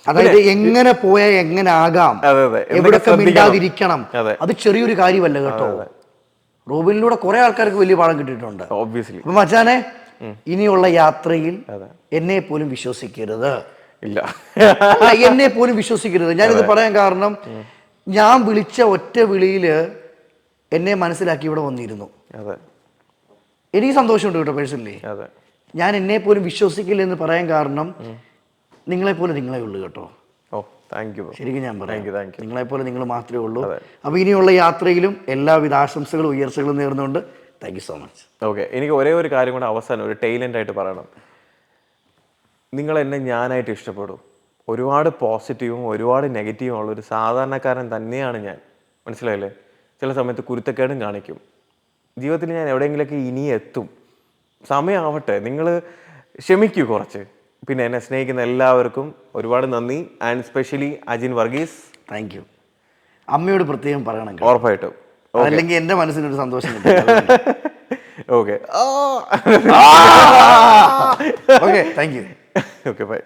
അതായത് എങ്ങനെ പോയാൽ എങ്ങനെ ആകാം, എവിടൊക്കെ മിണ്ടാതിരിക്കണം, അത് ചെറിയൊരു കാര്യമല്ല കേട്ടോ. റോബിനിലൂടെ കുറെ ആൾക്കാർക്ക് വലിയ പാഠം കിട്ടിയിട്ടുണ്ട്. ഒബ്വിയസ്ലി. അപ്പൊ മച്ചാനെ, ഇനിയുള്ള യാത്രയിൽ എന്നെ പോലും വിശ്വസിക്കരുത്. ഇല്ല, എന്നെ പോലും വിശ്വസിക്കരുത്. ഞാനിത് പറയാൻ കാരണം, ഞാൻ വിളിച്ച ഒറ്റ വിളിയില് എന്നെ മനസ്സിലാക്കി ഇവിടെ വന്നിരുന്നു. എനിക്ക് സന്തോഷമുണ്ട് കേട്ടോ പേഴ്സണലി. ഞാൻ എന്നെ പോലും വിശ്വസിക്കില്ല എന്ന് പറയാൻ കാരണം നിങ്ങളെപ്പോലെ നിങ്ങളെ ഉള്ളൂ കേട്ടോ. ശരിക്കും ഞാൻ പറയാം, നിങ്ങളെപ്പോലെ നിങ്ങൾ മാത്രമേ ഉള്ളൂ. അപ്പൊ ഇനിയുള്ള യാത്രയിലും എല്ലാവിധ ആശംസകളും ഉയർച്ചകളും നേർന്നുകൊണ്ട് thank you so much. Okay, എനിക്ക് ഒരേ ഒരു കാര്യം കൂടെ അവസാനം ഒരു ടൈലൻ്റ് ആയിട്ട് പറയണം. നിങ്ങൾ എന്നെ ഞാനായിട്ട് ഇഷ്ടപ്പെടും. ഒരുപാട് പോസിറ്റീവും ഒരുപാട് നെഗറ്റീവും ഉള്ള ഒരു സാധാരണക്കാരൻ തന്നെയാണ് ഞാൻ. മനസ്സിലായില്ലേ? ചില സമയത്ത് കുരുത്തക്കേടും കാണിക്കും. ജീവിതത്തിൽ ഞാൻ എവിടെയെങ്കിലൊക്കെ ഇനി എത്തും. സമയമാവട്ടെ, നിങ്ങൾ ക്ഷമിക്കൂ കുറച്ച്. പിന്നെ എന്നെ സ്നേഹിക്കുന്ന എല്ലാവർക്കും ഒരുപാട് നന്ദി. And specially Ajin Varghese, thank you. അമ്മയോട് പ്രത്യേകം പറയണം. ഉറപ്പായിട്ടും, അല്ലെങ്കിൽ എൻ്റെ മനസ്സിനൊരു സന്തോഷം കിട്ടും. Okay, okay, thank you. Okay, by.